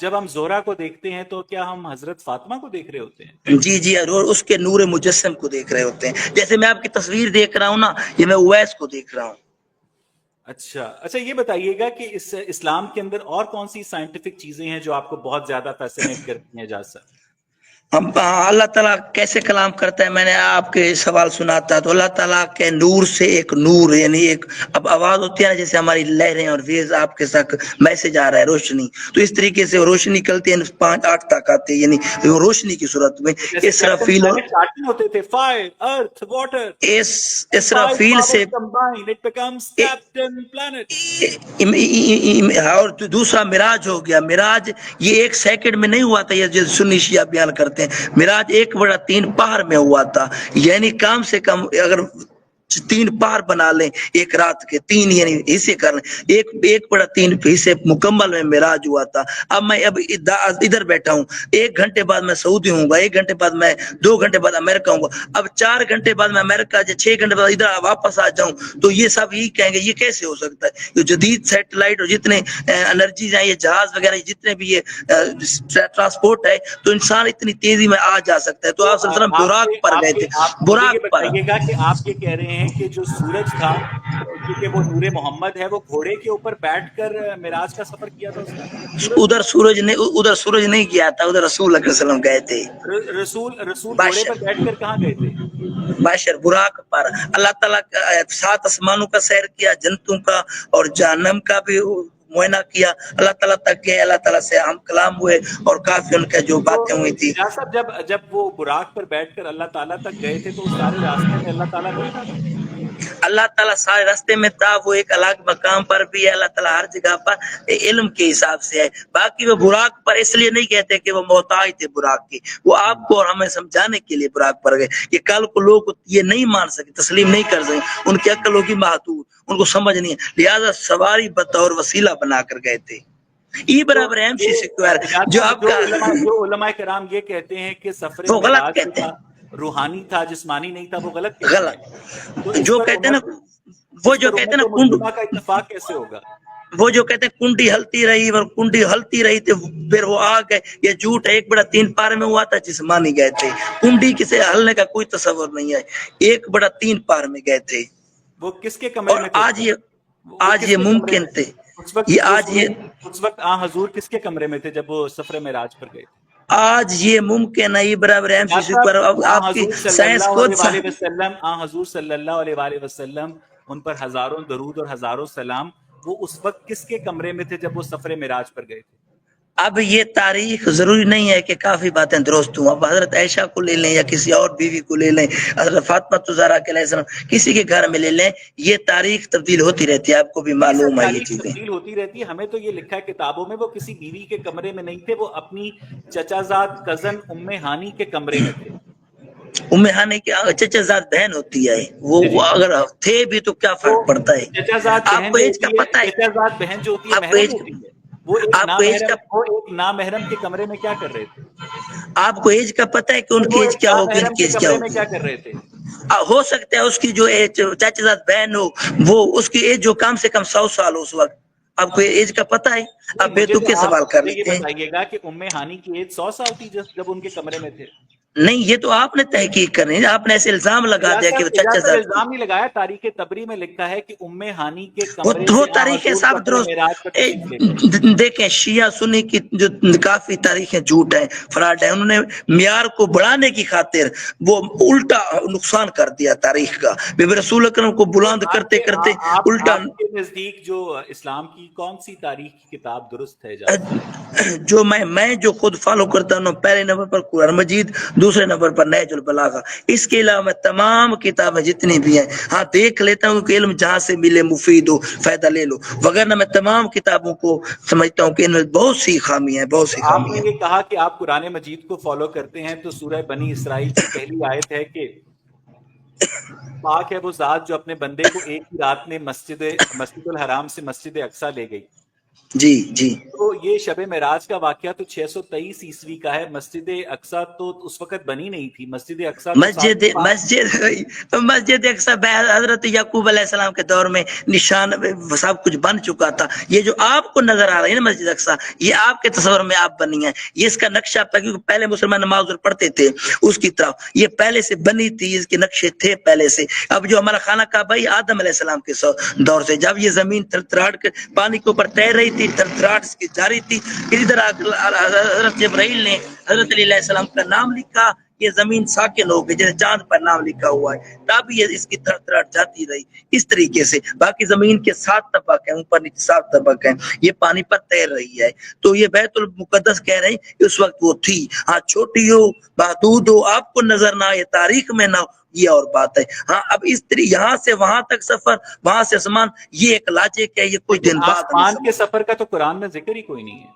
جب ہم زہرا کو دیکھتے ہیں تو کیا ہم حضرت فاطمہ کو دیکھ رہے ہوتے ہیں؟ جی جی، اور اس کے نور مجسم کو دیکھ رہے ہوتے ہیں. جیسے میں آپ کی تصویر دیکھ رہا ہوں نا، یہ میں اویس کو دیکھ رہا ہوں. اچھا یہ بتائیے گا کہ اس اسلام کے اندر اور کون سی سائنٹیفک چیزیں ہیں جو آپ کو بہت زیادہ فیسینیٹ کرتی ہیں اعجاز صاحب؟ اللہ تعالیٰ کیسے کلام کرتا ہے، میں نے آپ کے سوال سنا تھا. تو اللہ تعالیٰ کے نور سے ایک نور، یعنی ایک اب آواز ہوتی ہے نا، جیسے ہماری لہریں اور ویز آپ کے ساتھ میسج آ رہا ہے روشنی، تو اس طریقے سے روشنی نکلتی ہے 5-8 تک آتے ہیں، یعنی روشنی کی صورت میں. جیسے کیپٹن اسرافیل پلانٹ چارٹنگ ہوتے تھے، فائر ارتھ واٹر فائیو اسرافیل سے powers combined it becomes Captain Planet. اور دوسرا معراج ہو گیا. معراج یہ 1 سیکنڈ میں نہیں ہوا تھا، یہ جو سنی شیعہ بیان کرتے ہیں. معراج 1/3 پہاڑ میں ہوا تھا، یعنی کم سے کم اگر 3 پہاڑ بنا لیں ایک رات کے، 3 یعنی حصے کر لیں، 1/3 حصے مکمل میں معراج ہوا تھا. اب میں ادھر بیٹھا ہوں، 1 گھنٹے بعد میں سعودی ہوں گا، 1 گھنٹے بعد میں 2 گھنٹے بعد امریکہ ہوں گا. اب 4 گھنٹے بعد میں امریکہ، 6 گھنٹے بعد ادھر واپس آ جاؤں، تو یہ سب ہی کہیں گے یہ کیسے ہو سکتا ہے. جو جدید سیٹلائٹ اور جتنے انرجیز ہیں، یہ جہاز وغیرہ جتنے بھی یہ ٹرانسپورٹ ہے، تو انسان اتنی تیزی میں آ جا سکتا ہے. تو آپ صلی اللہ علیہ وسلم براق پر گئے تھے. آپ مجھے یہ براق پر بتائیے گا کہ آپ یہ کہہ رہے ہیں کہ جو سورج تھا، کیونکہ وہ نور محمد ہے، وہ گھوڑے کے اوپر بیٹھ کر معراج کا سفر کیا تھا اس نے؟ ادھر سورج نہیں گیا تھا، ادھر رسول اللہ علیہ وسلم گئے تھے. رسول گھوڑے باشر پر بیٹھ کر کہاں گئے تھے؟ باشر براق پر اللہ تعالیٰ 7 آسمانوں کا سیر کیا، جنتوں کا اور جہنم کا بھی معائنہ کیا. اللہ تعالیٰ تک گئے، اللہ تعالیٰ سے ہم کلام ہوئے، اور کافی ان کے جو باتیں ہوئی تھی. اعجاز صاحب، جب وہ براق پر بیٹھ کر اللہ تعالیٰ تک گئے تھے تو اس سارے راستے میں اللہ تعالیٰ نہیں تھا؟ اللہ تعالیٰ سارے راستے میں تھا، وہ ایک الگ مقام پر بھی ہے. اللہ تعالیٰ ہر جگہ پر علم کے حساب سے ہے. باقی وہ براق پر اس لیے نہیں کہتے کہ وہ محتاج تھے براق کے، وہ آپ کو اور ہمیں سمجھانے کے لیے براق پر گئے کہ کل کو لوگ یہ نہیں مان سکے، تسلیم نہیں کر سکے، ان کی عقل ہوگی محدود، ان کو سمجھ نہیں ہے، لہذا سواری بطور وسیلہ بنا کر گئے تھے. ای برابر ایم سی سکوائر. جو آپ کا جو علماء کرام یہ کہتے ہیں کہ سفر وہ غلط معراج کہتے تھا، ہیں، روحانی تھا، جسمانی نہیں تھا، وہ غلط کہتے ہیں. غلط. تو اس جو پر کہتے ہیں نا، امت، وہ اس جو پر کہتے ہیں امت نا مسلمہ کا اتفاق کیسے ہوگا؟ وہ جو کہتے ہیں کنڈی ہلتی رہی، اور کنڈی ہلتی رہی تو پھر وہ آ گئے. یہ جھوٹ ہے. 1/3 پار میں ہوا تھا، جسمانی گئے تھے. کنڈی کسے ہلنے کا کوئی تصور نہیں ہے. 1/3 پار میں گئے تھے. وہ کس کے کمرے اور میں تھے؟ وہ آج کس یہ کے کمرے ممکن میں تھے. اس وقت؟ یہ آج یہ اس وقت حضور کس کے کمرے میں تھے جب وہ سفر معراج پر گئے تھے؟ آج یہ ممکن ہے. برابر ایم سی پر اب آپ کی حضور صلی سائنس اللہ خود علیہ وسلم، حضور صلی اللہ علیہ وسلم، ان پر ہزاروں درود اور ہزاروں سلام، وہ اس وقت کس کے کمرے میں تھے جب وہ سفر معراج پر گئے تھے؟ اب یہ تاریخ ضروری نہیں ہے کہ کافی باتیں درست ہوں. اب حضرت عائشہ کو لے لیں یا کسی اور بیوی کو لے لیں، حضرت فاطمہ الزہرا علیہ السلام، کسی کے گھر میں لے لیں، یہ تاریخ تبدیل ہوتی رہتی ہے. آپ کو بھی معلوم ہے یہ تاریخ چیزیں. تبدیل ہوتی رہتی ہے. ہمیں تو یہ لکھا ہے کتابوں میں وہ کسی بیوی کے کمرے میں نہیں تھے، وہ اپنی چچا زاد کزن ام ہانی کے کمرے میں تھے. ام ہانی کی چچا زاد بہن ہوتی ہے، وہ اگر تھے بھی تو کیا فرق پڑتا ہے. چچا زاد آپ بہن کو جو ایج کا ہوتی ہے، پتہ ہے، چچا زاد بہن جو ہوتی ہے آپ کو محرم ایج ہوتی ہے. وہ آپ کو ایج کا ایک نامحرم کے کمرے میں کیا کر رہے تھے؟ آپ کو ایج کا پتہ ہے کہ ان کی وہ ایج ایک کیا ہوگی، ان نامحرم کی کے ایج کیا کمرے میں ہوگی. کیا کر رہے تھے؟ ہو سکتا ہے اس کی جو چچا زاد بہن ہو، وہ اس کی ایج جو کم سے کم 100 سال ہو اس وقت. آپ کو ایج کا پتہ ہے؟ آپ بے مجھے تک کے سوال کر یہ لیتے ہیں. بتائیے گا کہ ام ہانی کی ایج 100 سال تھی جب ان کے کمرے میں تھے؟ نہیں، یہ تو آپ نے تحقیق کرنی ہے. آپ نے ایسے الزام لگا دیا کہ وہ چچا اجازت زاد کی. الزام نہیں لگایا. تاریخ تبری میں لکھا ہے کہ ام ہانی کے وہ کمرے سے تاریخیں حضور صاحب سفر معراج پر تشریف لے گئے. دیکھیں، شیعہ سنی کی جو کافی تاریخیں جھوٹ ہیں، فراڈ ہیں. انہوں نے معیار کو بڑھانے کی خاطر وہ الٹا نقصان کر دیا تاریخ کا. بے رسول اکرم کو بلند کرتے کرتے الٹا. آپ کے نزدیک جو اسلام کی کون سی تاریخ کی کتاب درست ہے اعجاز صاحب؟ جو میں جو خود فالو کرتا ہوں، پہلے نمبر پر قرآن مجید، دوسرے نمبر پر نہج البلاغہ. اس کے علاوہ میں تمام کتابیں جتنی بھی ہیں ہاں دیکھ لیتا ہوں کہ علم جہاں سے ملے مفید ہو، فائدہ لے لو، وغیرہ میں تمام کتابوں کو سمجھتا ہوں کہ ان میں بہت سی خامی ہیں، بہت سی آپ خامی نے ہیں. یہ کہا کہ آپ قرآن مجید کو فالو کرتے ہیں، تو سورہ بنی اسرائیل کی پہلی آیت ہے کہ پاک ہے وہ ذات جو اپنے بندے کو ایک ہی رات میں مسجد الحرام سے مسجد اقصی لے گئی. جی جی تو یہ شب معراج کا واقعہ تو 623 عیسوی کا ہے. مسجد اقصیٰ تو اس وقت بنی نہیں تھی. مسجد اقصیٰ تو مسجد اقصیٰ حضرت یعقوب علیہ السلام کے دور میں نشان سب کچھ بن چکا تھا. یہ جو آپ کو نظر آ رہا ہے نا مسجد اقصیٰ، یہ آپ کے تصور میں آپ بنی ہے. یہ اس کا نقشہ کیونکہ پہلے مسلمان نماز پڑھتے تھے اس کی طرف، یہ پہلے سے بنی تھی، اس کے نقشے تھے پہلے سے. اب جو ہمارا خانہ کعبہ بھائی آدم علیہ السلام کے دور سے، جب یہ زمین تھرتھراہٹ کے پانی کے اوپر تیر رہی تھی، تھرتھراہٹ کی جاری تھی، اسی طرح حضرت جبرائیل نے حضرت علی علیہ السلام کا نام لکھا، یہ زمین ساکن ہو گئی، جیسے چاند پر نام لکھا ہوا ہے، تب یہ اس کی تھرتھراہٹ جاتی رہی اس طریقے سے. باقی زمین کے 7 طبق ہیں، اوپر نیچے 7 طبق ہیں، یہ پانی پر تیر رہی ہے. تو یہ بیت المقدس کہہ رہے ہیں اس وقت وہ تھی. ہاں چھوٹی ہو، محدود ہو، آپ کو نظر نہ آئے، تاریخ میں نہ ہو، یہ اور بات ہے. ہاں اب اس طرح یہاں سے وہاں تک سفر، وہاں سے آسمان، یہ ایک لاجک ہے، یہ کچھ دن بعد آسمان کے سفر کا تو قرآن میں ذکر ہی کوئی نہیں ہے.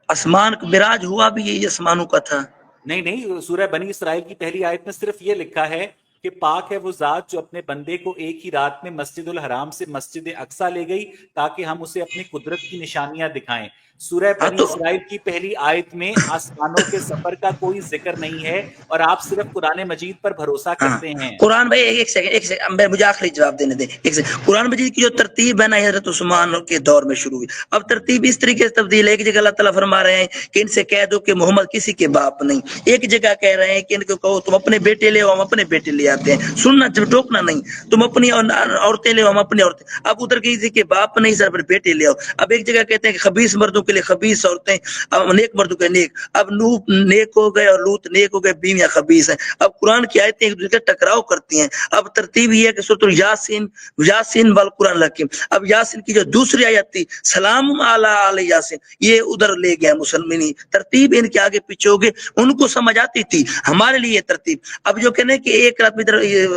آسمان کا معراج ہوا بھی یہ آسمانوں کا تھا. نہیں، سورہ بنی اسرائیل کی پہلی آیت میں صرف یہ لکھا ہے کہ پاک ہے وہ ذات جو اپنے بندے کو ایک ہی رات میں مسجد الحرام سے مسجد اقصیٰ لے گئی تاکہ ہم اسے اپنی قدرت کی نشانیاں دکھائیں. سورہ بنی اسرائیل کی پہلی آیت میں آسمانوں کے سفر کا کوئی ذکر نہیں ہے اور آپ صرف قرآن مجید پر بھروسہ کرتے ہیں. قرآن بھائی ایک سیکنڈ مجھے آخری جواب دینے دیں. ایک سیکنڈ. قرآن مجید کی جو ترتیب ہے نا حضرت عثمان کے دور میں شروع ہوئی. اب ترتیب اس طریقے سے تبدیل ہے. ایک جگہ اللہ تعالیٰ فرما رہے ہیں کہ ان سے کہہ دو کہ محمد کسی کے باپ نہیں. ایک جگہ کہہ رہے ہیں کہ ان کو کہو تم اپنے بیٹے لے، ہم اپنے بیٹے لے آتے ہیں. سننا ٹوکنا نہیں. تم اپنی عورتیں لے، ہم اپنی عورتیں. اب ادھر کسی کے باپ نہیں سر، بیٹے لے آؤ. اب ایک جگہ کہتے ہیں کہ خبیث مردوں کے لیے خبیث عورتیں، اب نیک مردوں کے نیک. اب نوح نیک ہو گئے اور لوط نیک ہو گئے، بیویاں خبیث ہیں. اب قرآن کی آیتیں ایک دوسرے کا ٹکراؤ کرتی ہیں. اب ترتیب یہ ہے کہ سورۃ یاسین والقرآن الحکیم. اب یاسین کی جو دوسری آیت تھی سلام علی آل یاسین، یہ ادھر لے گیا مسلمانی. ترتیب ان کے آگے پیچھے ہو گئے، ان کو سمجھ آتی تھی، ہمارے لیے ترتیب. اب جو کہنے کہ ایک رات میں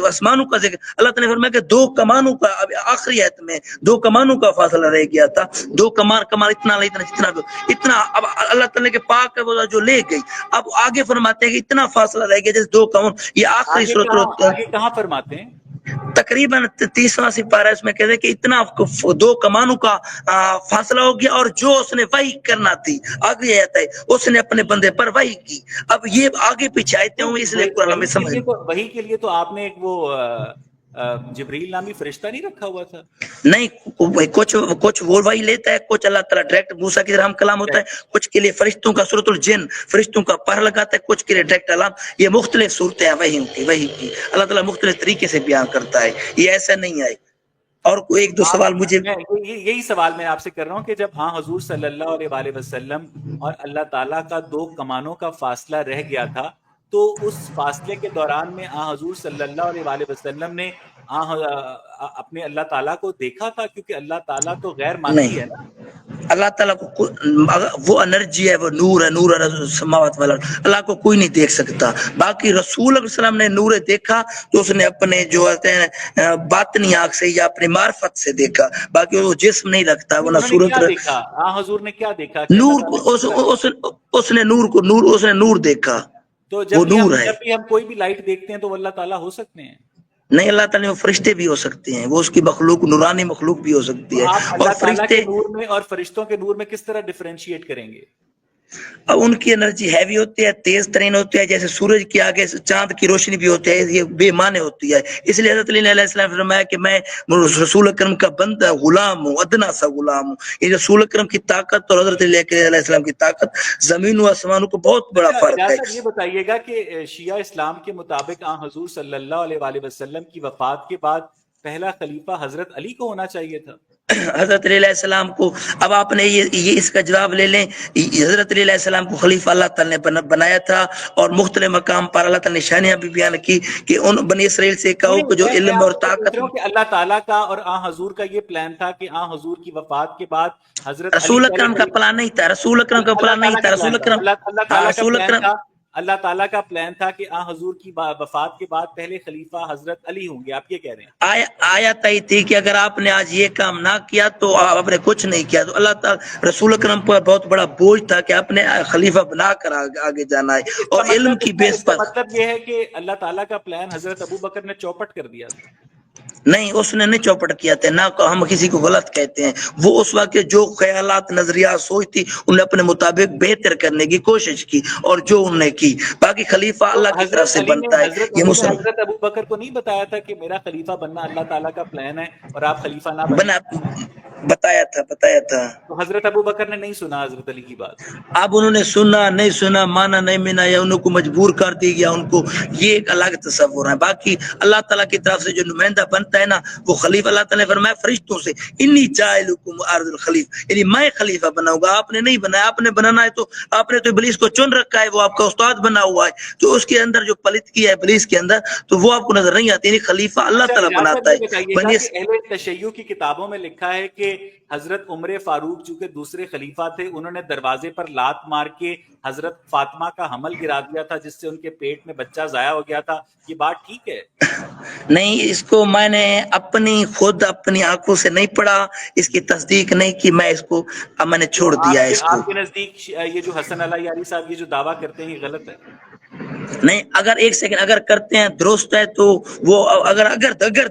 آسمانوں کا ذکر، اللہ تعالیٰ نے فرمایا کہ 2 کمانوں کا، اب آخری آیت میں 2 کمانوں کا فاصلہ رہ گیا تھا. 2 کمان اتنا اب اللہ تعالیٰ کے پاک وہ جو لے گئی. اب آگے فرماتے ہیں کہ اتنا فاصلہ رہ گیا جیسے 2 کمان. یہ آخری صورت آگے کہاں فرماتے ہیں؟ تقریباً 30واں سپارہ اس میں کہتے ہیں کہ اتنا 2 کمانوں کا فاصلہ ہو گیا، اور جو اس نے وحی کرنا تھی آگے آتا ہے اس نے اپنے بندے پر وحی کی. اب یہ آگے پیچھے آتے ہوں، اس لیے قرآن میں سمجھ وحی کے لیے تو آپ نے ایک وہ جبریل نامی فرشتہ نہیں رکھا ہوا تھا؟ نہیں، کچھ وہ وحی لیتا ہے، کچھ اللہ تعالیٰ ڈائریکٹ موسیٰ کی طرح ہم کلام ہوتا ہے، کچھ کے لیے فرشتوں کا سورۃ الجن فرشتوں کا پہر لگاتا ہے، کچھ کے لیے ڈائریکٹ کلام. یہ مختلف صورتیں ہیں وحی کی اللہ تعالیٰ مختلف طریقے سے بیان کرتا ہے، یہ ایسا نہیں ہے. اور ایک دو سوال مجھے یہی سوال میں آپ سے کر رہا ہوں کہ جب ہاں حضور صلی اللہ علیہ وسلم اور اللہ تعالیٰ کا 2 کمانوں کا فاصلہ رہ گیا تھا، تو اس فاصلے کے دوران میں حضور صلی اللہ علیہ وسلم نے اپنے اللہ تعالیٰ کو دیکھا تھا؟ کیونکہ اللہ تعالیٰ تو غیر مادی ہے نا. اللہ تعالیٰ کو وہ انرجی ہے، وہ نور ہے، نور سماوات والا. اللہ کو کوئی نہیں دیکھ سکتا. باقی رسول اللہ علیہ وسلم نے نور دیکھا تو اس نے اپنے جو باطنی آنکھ سے یا اپنی معرفت سے دیکھا. باقی وہ جسم نہیں رکھتا، وہ نہ صورت دیکھا. حضور نے کیا دیکھا؟ نور. اس نے نور دیکھا. تو جب بھی ہم کوئی بھی لائٹ دیکھتے ہیں تو وہ اللہ تعالیٰ ہو سکتے ہیں؟ نہیں، اللہ تعالیٰ میں فرشتے بھی ہو سکتے ہیں، وہ اس کی مخلوق نورانی مخلوق بھی ہو سکتی ہے. اور فرشتے نور میں اور فرشتوں کے نور میں کس طرح ڈیفرینشیٹ کریں گے؟ اب ان کی انرجی ہیوی ہوتی ہے، تیز ترین ہوتی ہے، جیسے سورج کے آگے چاند کی روشنی بھی ہوتی ہے، یہ بے معنی ہوتی ہے. اس لیے حضرت علی علیہ السلام نے فرمایا کہ میں رسول اکرم کا بندہ غلام ہوں، ادنا سا غلام ہوں. یہ رسول اکرم کی طاقت اور حضرت علی علیہ السلام کی طاقت، زمین و آسمانوں کو بہت بڑا فرق ہے. یہ بتائیے گا کہ شیعہ اسلام کے مطابق حضور صلی اللہ علیہ وسلم کی وفات کے بعد پہلا خلیفہ حضرت علی کو ہونا چاہیے تھا؟ حضرت علی علیہ السلام کو، اب آپ نے یہ اس کا جواب لے لیں. حضرت علی علیہ السلام کو خلیفہ اللہ تعالیٰ نے بنایا تھا، اور مختلف مقام پر اللہ تعالیٰ نے نشانیاں بھی بیان کی کہ ان بنی اسرائیل سے کہو کہ جو علم اور طاقت. اللہ تعالیٰ کا اور حضور کا یہ پلان تھا کہ حضور کی وفات کے بعد حضرت رسول اکرم کا پلان نہیں تھا. رسول اکرم کا پلان نہیں تھا. اللہ تعالیٰ کا پلان تھا کہ حضور کی وفات کے بعد پہلے خلیفہ حضرت علی ہوں گے. آپ یہ کہہ رہے ہیں آیت آئی تھی کہ اگر آپ نے آج یہ کام نہ کیا تو آپ نے کچھ نہیں کیا. تو اللہ تعالیٰ رسول اکرم پر بہت بڑا بوجھ تھا کہ آپ نے خلیفہ بنا کر آگے جانا ہے، اور علم کی بیس پر. مطلب یہ ہے کہ اللہ تعالیٰ کا پلان حضرت ابو بکر نے چوپٹ کر دیا تھا. نہیں اس نے نہیں چوپٹ کیا تھا، نہ ہم کسی کو غلط کہتے ہیں. وہ اس وقت کے جو خیالات نظریات سوچ تھی انہوں نے اپنے مطابق بہتر کرنے کی کوشش کی اور جو انہوں نے کی. باقی خلیفہ تو اللہ کی طرف سے بنتا ہے. یہ مسلم حضرت ابو بکر کو نہیں بتایا تھا کہ میرا خلیفہ بننا اللہ تعالیٰ کا پلان ہے اور آپ خلیفہ نہ بنے؟ بنا بتایا تھا. تو حضرت ابو بکر نے نہیں سنا حضرت علی کی بات؟ اب انہوں نے سنا نہیں سنا، مانا نہیں مانا، یا انہوں کو مجبور کر دی گیا ان کو، یہ ایک الگ تصور ہے. باقی اللہ تعالیٰ کی طرف سے جو نمائندہ بنتا ہے نا وہ خلیفہ، اللہ تعالیٰ نے فرمایا فرشتوں سے انی جاعلکم ارض الخلیفہ، یعنی میں خلیفہ بناؤں گا. آپ نے نہیں بنایا، آپ نے بنانا ہے تو آپ نے تو ابلیس کو چن رکھا ہے، وہ آپ کا استاد بنا ہوا ہے. تو اس کے اندر جو پلت کی ہے ابلیس کے اندر تو وہ آپ کو نظر نہیں آتی. یعنی خلیفہ اللہ تعالیٰ بناتا ہے. بتائیے گا کہ اہل تشیع کی کتابوں میں لکھا ہے کہ حضرت عمر فاروق جو کہ دوسرے خلیفہ تھے، انہوں نے دروازے پر لات مار کے حضرت فاطمہ کا حمل گرا دیا تھا جس سے ان کے پیٹ میں بچہ ضائع ہو گیا تھا. یہ بات ٹھیک ہے؟ نہیں، اس کو میں نے خود اپنی آنکھوں سے نہیں پڑھا، اس کی تصدیق نہیں کی. میں اس کو اب میں نے چھوڑ دیا ہے اس کو. آپ کے نزدیک یہ جو حسن علی یاری صاحب یہ جو دعویٰ کرتے ہیں یہ غلط ہے؟ نہیں، اگر ایک سیکنڈ اگر کرتے ہیں درست ہے تو وہ اگر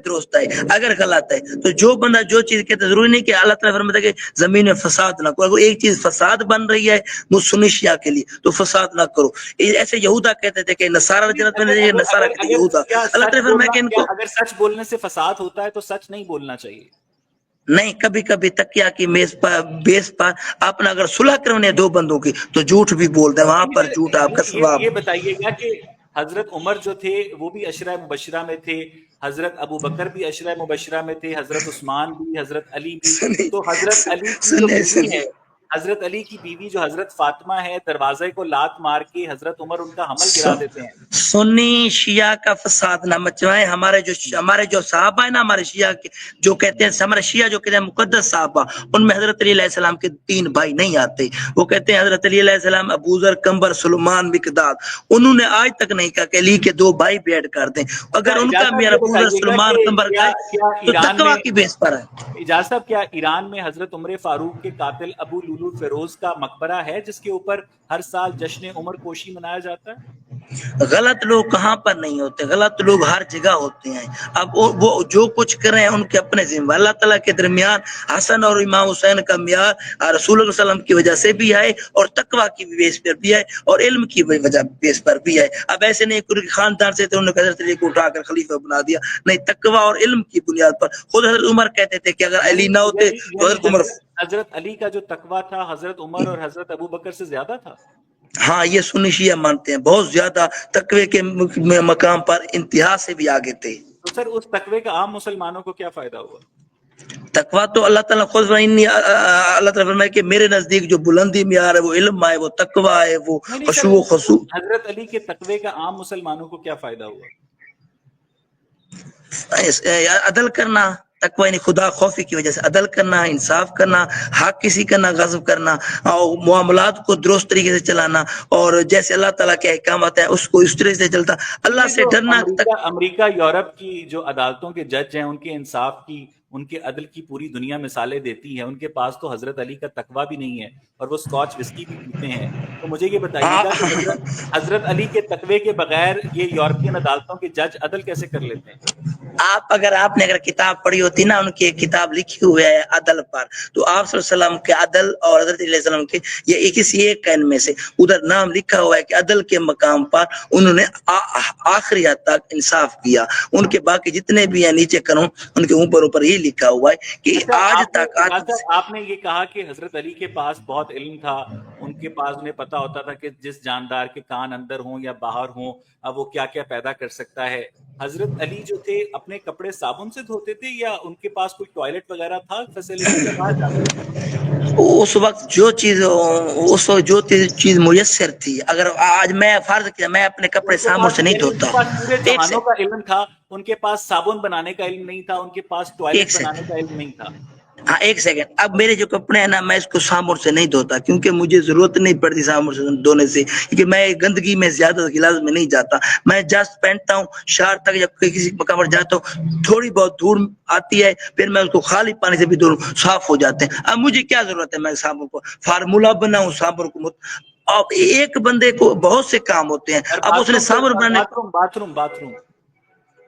درست ہے، اگر غلط ہے تو جو بندہ جو چیز کہتا ہے، ضروری نہیں کہ اللہ تعالیٰ فرماتا ہے کہ زمین میں فساد نہ کرو. اگر ایک چیز فساد بن رہی ہے وہ سنی شیعہ کے لیے تو فساد نہ کرو. ایسے یہودا کہتے تھے کہ نصارہ جنت میں نہیں، نصارہ کہتے یہودا. اللہ تعالیٰ فرمایا کہ ان کو اگر سچ بولنے سے فساد ہوتا ہے تو سچ نہیں بولنا چاہیے. نہیں، کبھی کبھی تکیہ کی بیس پر آپ نے اگر صلح کروانے دو بندوں کی تو جھوٹ بھی بولتے ہیں، وہاں پر جھوٹ آپ کا ثواب. یہ بتائیے گا کہ حضرت عمر جو تھے وہ بھی عشرہ مبشرہ میں تھے، حضرت ابو بکر بھی عشرہ مبشرہ میں تھے، حضرت عثمان بھی، حضرت علی بھی. تو حضرت علی کی جو بیوی ہے، حضرت علی کی بیوی جو حضرت فاطمہ ہے، دروازے کو لات مار کے حضرت عمر ان کا حمل گرا دیتے ہیں. سنی شیعہ کا فساد نہ مچوائے. ہمارے جو صحابہ ہیں نا، ہمارے شیعہ کے جو کہتے ہیں، ہمارے شیعہ جو کہتے ہیں مقدس صحابہ، ان میں حضرت علی علیہ السلام کے 3 بھائی نہیں آتے. وہ کہتے ہیں حضرت علی علیہ السلام، ابو ذر، قمبر، سلمان، مقداد. انہوں نے آج تک نہیں کہا کہ علی کے 2 بھائی بیٹھ کر دیں. اگر ان کا میرا ابو ذر، سلمان، قمبر کا تو تقویٰ کی بیس پر ہے. اجازت صاحب، کیا ایران میں حضرت عمر فاروق کے قاتل ابو لولو فیروز کا مقبرہ ہے جس کے اوپر ہر سال جشن عمر کوشی منایا جاتا ہے؟ غلط لوگ کہاں پر نہیں ہوتے، غلط لوگ ہر جگہ ہوتے ہیں. اب وہ جو کچھ کر رہے ہیں ان کے اپنے ذمہ. اللہ تعالیٰ کے درمیان حسن اور امام حسین کا معیار رسول اللہ صلی اللہ علیہ وسلم کی وجہ سے بھی ہے اور تقویٰ کی بیس پر بھی ہے اور علم کی وجہ بیس پر بھی ہے. اب ایسے نہیں کہ خاندان سے تھے، انہوں نے حضرت علی کو اٹھا کر خلیفہ بنا دیا. نہیں، تقویٰ اور علم کی بنیاد پر. خود حضرت عمر کہتے تھے کہ اگر علی نہ ہوتے تو حضرت عمر. حضرت علی کا جو تقویٰ تھا حضرت عمر اور حضرت ابو بکر سے زیادہ تھا. ہاں، یہ سنی شیعہ مانتے ہیں، بہت زیادہ تقوی کے مقام پر انتہا سے بھی آگے تھے. تو سر اس تقوی کا عام مسلمانوں کو کیا فائدہ ہوا؟ تقویٰ تو اللہ تعالیٰ خود اللہ تعالیٰ فرمائے کہ میرے نزدیک جو بلندی معیار ہے وہ علم ہے، وہ تقویٰ ہے، وہ خشوع و خضوع. حضرت علی کے تقوی کا عام مسلمانوں کو کیا فائدہ ہوا؟ عدل کرنا. تقویٰ یعنی خدا خوفی کی وجہ سے عدل کرنا، انصاف کرنا، حق کسی کا نہ غضب کرنا، اور معاملات کو درست طریقے سے چلانا، اور جیسے اللہ تعالیٰ کے احکامات ہیں اس کو اس طرح سے چلتا. اللہ سے ڈرنا. امریکہ یورپ کی جو عدالتوں کے جج ہیں ان کے انصاف کی، ان کے عدل کی پوری دنیا مثالیں دیتی ہے. ان کے پاس تو حضرت علی کا تقویٰ بھی نہیں ہے اور وہ اسکاچ وسکی بھی پیتے ہیں. تو مجھے یہ بتائیے گا کہ حضرت علی کے تقوی کے بغیر یہ یورپین عدالتوں کے جج عدل کیسے کر لیتے ہیں؟ آپ نے اگر کتاب پڑھی ہوتی نا، ان کی ایک کتاب لکھی ہوئی ہے عدل پر، تو آپ صلی اللہ علیہ وسلم کے عدل اور حضرت علیہ السلام کے یہ کسی ایک کین میں سے ادھر نام لکھا ہوا ہے کہ عدل کے مقام پر انہوں نے آخری حد تک انصاف کیا. ان کے باقی جتنے بھی ہیں نیچے کروں ان کے اوپر ہی لکھا ہوا ہے کہ آج تک. آپ نے یہ کہا کہ حضرت علی کے پاس بہت علم تھا، ان کے پاس انہیں پتا ہوتا تھا کہ جس جاندار کے کان اندر ہوں یا باہر ہوں اب وہ کیا کیا پیدا کر سکتا ہے. حضرت علی جو تھے اپنے کپڑے صابن سے دھوتے تھے یا ان کے پاس کوئی ٹوائلٹ وغیرہ تھا فیسلٹی؟ اس وقت جو چیز میسر تھی. اگر آج میں فرض کیا میں اپنے کپڑے صابن سے نہیں دھوتا. پورے جہانوں کا علم تھا، ان کے پاس صابن بنانے کا علم نہیں تھا، ان کے پاس ٹوائلٹ بنانے کا علم نہیں تھا. ہاں، ایک سیکنڈ. اب میرے جو کپڑے ہیں نا میں اس کو صابن سے نہیں دھوتا کیونکہ مجھے ضرورت نہیں پڑتی صابن سے دھونے سے، کیونکہ میں گندگی میں زیادہ گلاس میں نہیں جاتا. میں جسٹ پہنتا ہوں شہر تک، جب کسی مقام پر جاتا ہوں تھوڑی بہت دھول آتی ہے پھر میں اس کو خالی پانی سے بھی دھو صاف ہو جاتے ہیں. اب مجھے کیا ضرورت ہے میں صابن کو فارمولا بناؤں صابن کو. اب ایک بندے کو بہت سے کام ہوتے ہیں. اب اس نے صابن بنانے باتھ روم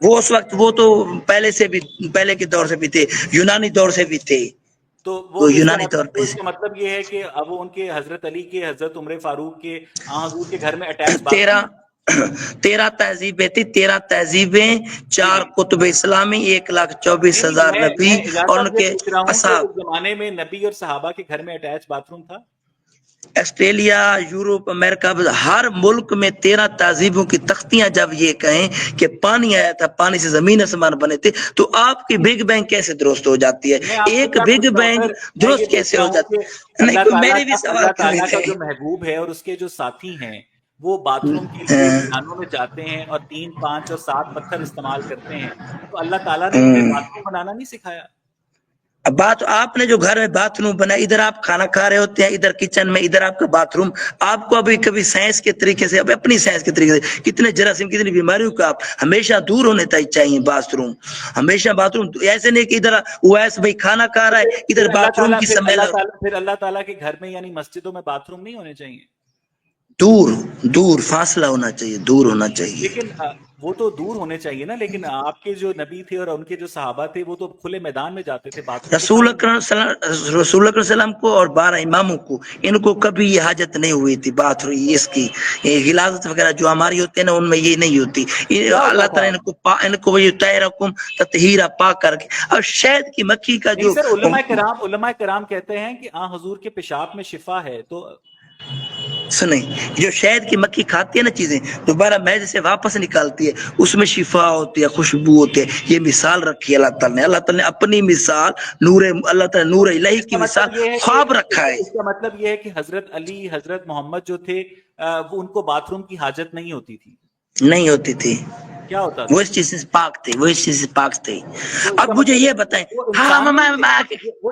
وہ اس وقت وہ تو پہلے سے بھی پہلے کے دور سے بھی تھے، یونانی دور سے بھی تھے، تو وہ یونانی طور پہ اس کا مطلب یہ ہے کہ اب وہ ان کے حضرت علی کے، حضرت عمر فاروق کے، حضور کے گھر میں اٹیچ باتھ روم 13 تہذیبیں تھی، 13 تہذیبیں، 4 قطب اسلامی، 1,24,000 نبی اور ان کے اصحاب. اس زمانے میں نبی اور صحابہ کے گھر میں اٹیچ باتھ روم تھا؟ آسٹریلیا، یورپ، امریکہ، ہر ملک میں 13 تہذیبوں کی تختیاں جب یہ کہیں کہ پانی آیا تھا، پانی سے زمین آسمان بنے تھے، تو آپ کی بگ بینگ کیسے درست ہو جاتی ہے؟ ایک بگ بینگ درست کیسے ہو جاتی ہے؟ نہیں، میرے بھی سوال اللہ کرنے تعالیٰ تھے. کا جو محبوب ہے اور اس کے جو ساتھی ہیں وہ باتھ روم کے لیے خانوں میں جاتے ہیں اور 3، 5 اور 7 پتھر استعمال کرتے ہیں، تو اللہ تعالیٰ نے انہیں باتھ روم بنانا نہیں سکھایا؟ بات آپ نے جو گھر میں باتھ روم بنا، ادھر آپ کھانا کھا رہے ہوتے ہیں، ادھر کچن میں، ادھر آپ کا باتھ روم. آپ کو ابھی کبھی سائنس کے طریقے سے، اب اپنی سائنس کے طریقے سے کتنے جراثیم، کتنی بیماریوں کا آپ ہمیشہ دور ہونے چاہیے باتھ روم. ہمیشہ باتھ روم ایسے نہیں کہ ادھر وہ ایسے بھائی کھانا کھا رہا ہے، ادھر باتھ روم کی سمیل. پھر اللہ تعالیٰ کے گھر میں یعنی مسجدوں میں باتھ روم نہیں ہونے چاہیے؟ دور فاصلہ ہونا چاہیے، دور ہونا چاہیے. لیکن وہ تو دور ہونے چاہیے نا، لیکن آپ کے جو نبی تھے اور ان کے جو صحابہ تھے وہ تو کھلے میدان میں جاتے تھے باتھ روم. رسول اکرم صلی اللہ علیہ وسلم کو اور 12 اماموں کو، ان کو کبھی یہ حاجت نہیں ہوئی تھی بات ہوئی اس کی غلاظت وغیرہ جو ہماری ہوتی ہے نا، ان میں یہ نہیں ہوتی. اللہ تعالیٰ ان کو وہی طاہرکم تطہیرا، پاک کر کے. اور شہد کی مکھی کا جو علماء کرام کہتے ہیں کہ حضور کے پیشاب میں شفا ہے. تو سنیں، جو شہد کی مکھی کھاتی ہے نا چیزیں، دوبارہ معدے سے واپس نکالتی ہے، اس میں شفا ہوتی ہے، خوشبو ہوتی ہے. یہ مثال رکھی ہے اللہ تعالیٰ نے. اللہ تعالیٰ نے اپنی مثال اللہ تعالیٰ نور الہی کی مثال خواب رکھا ہے. اس کا مطلب یہ ہے کہ حضرت علی، حضرت محمد جو تھے وہ ان کو باتھ روم کی حاجت نہیں ہوتی تھی؟ نہیں ہوتی تھی. کیا ہوتا تھا؟ وہ اس چیز سے پاک تھے، وہ اس چیز سے پاک تھے. اب مجھے یہ بتائیں،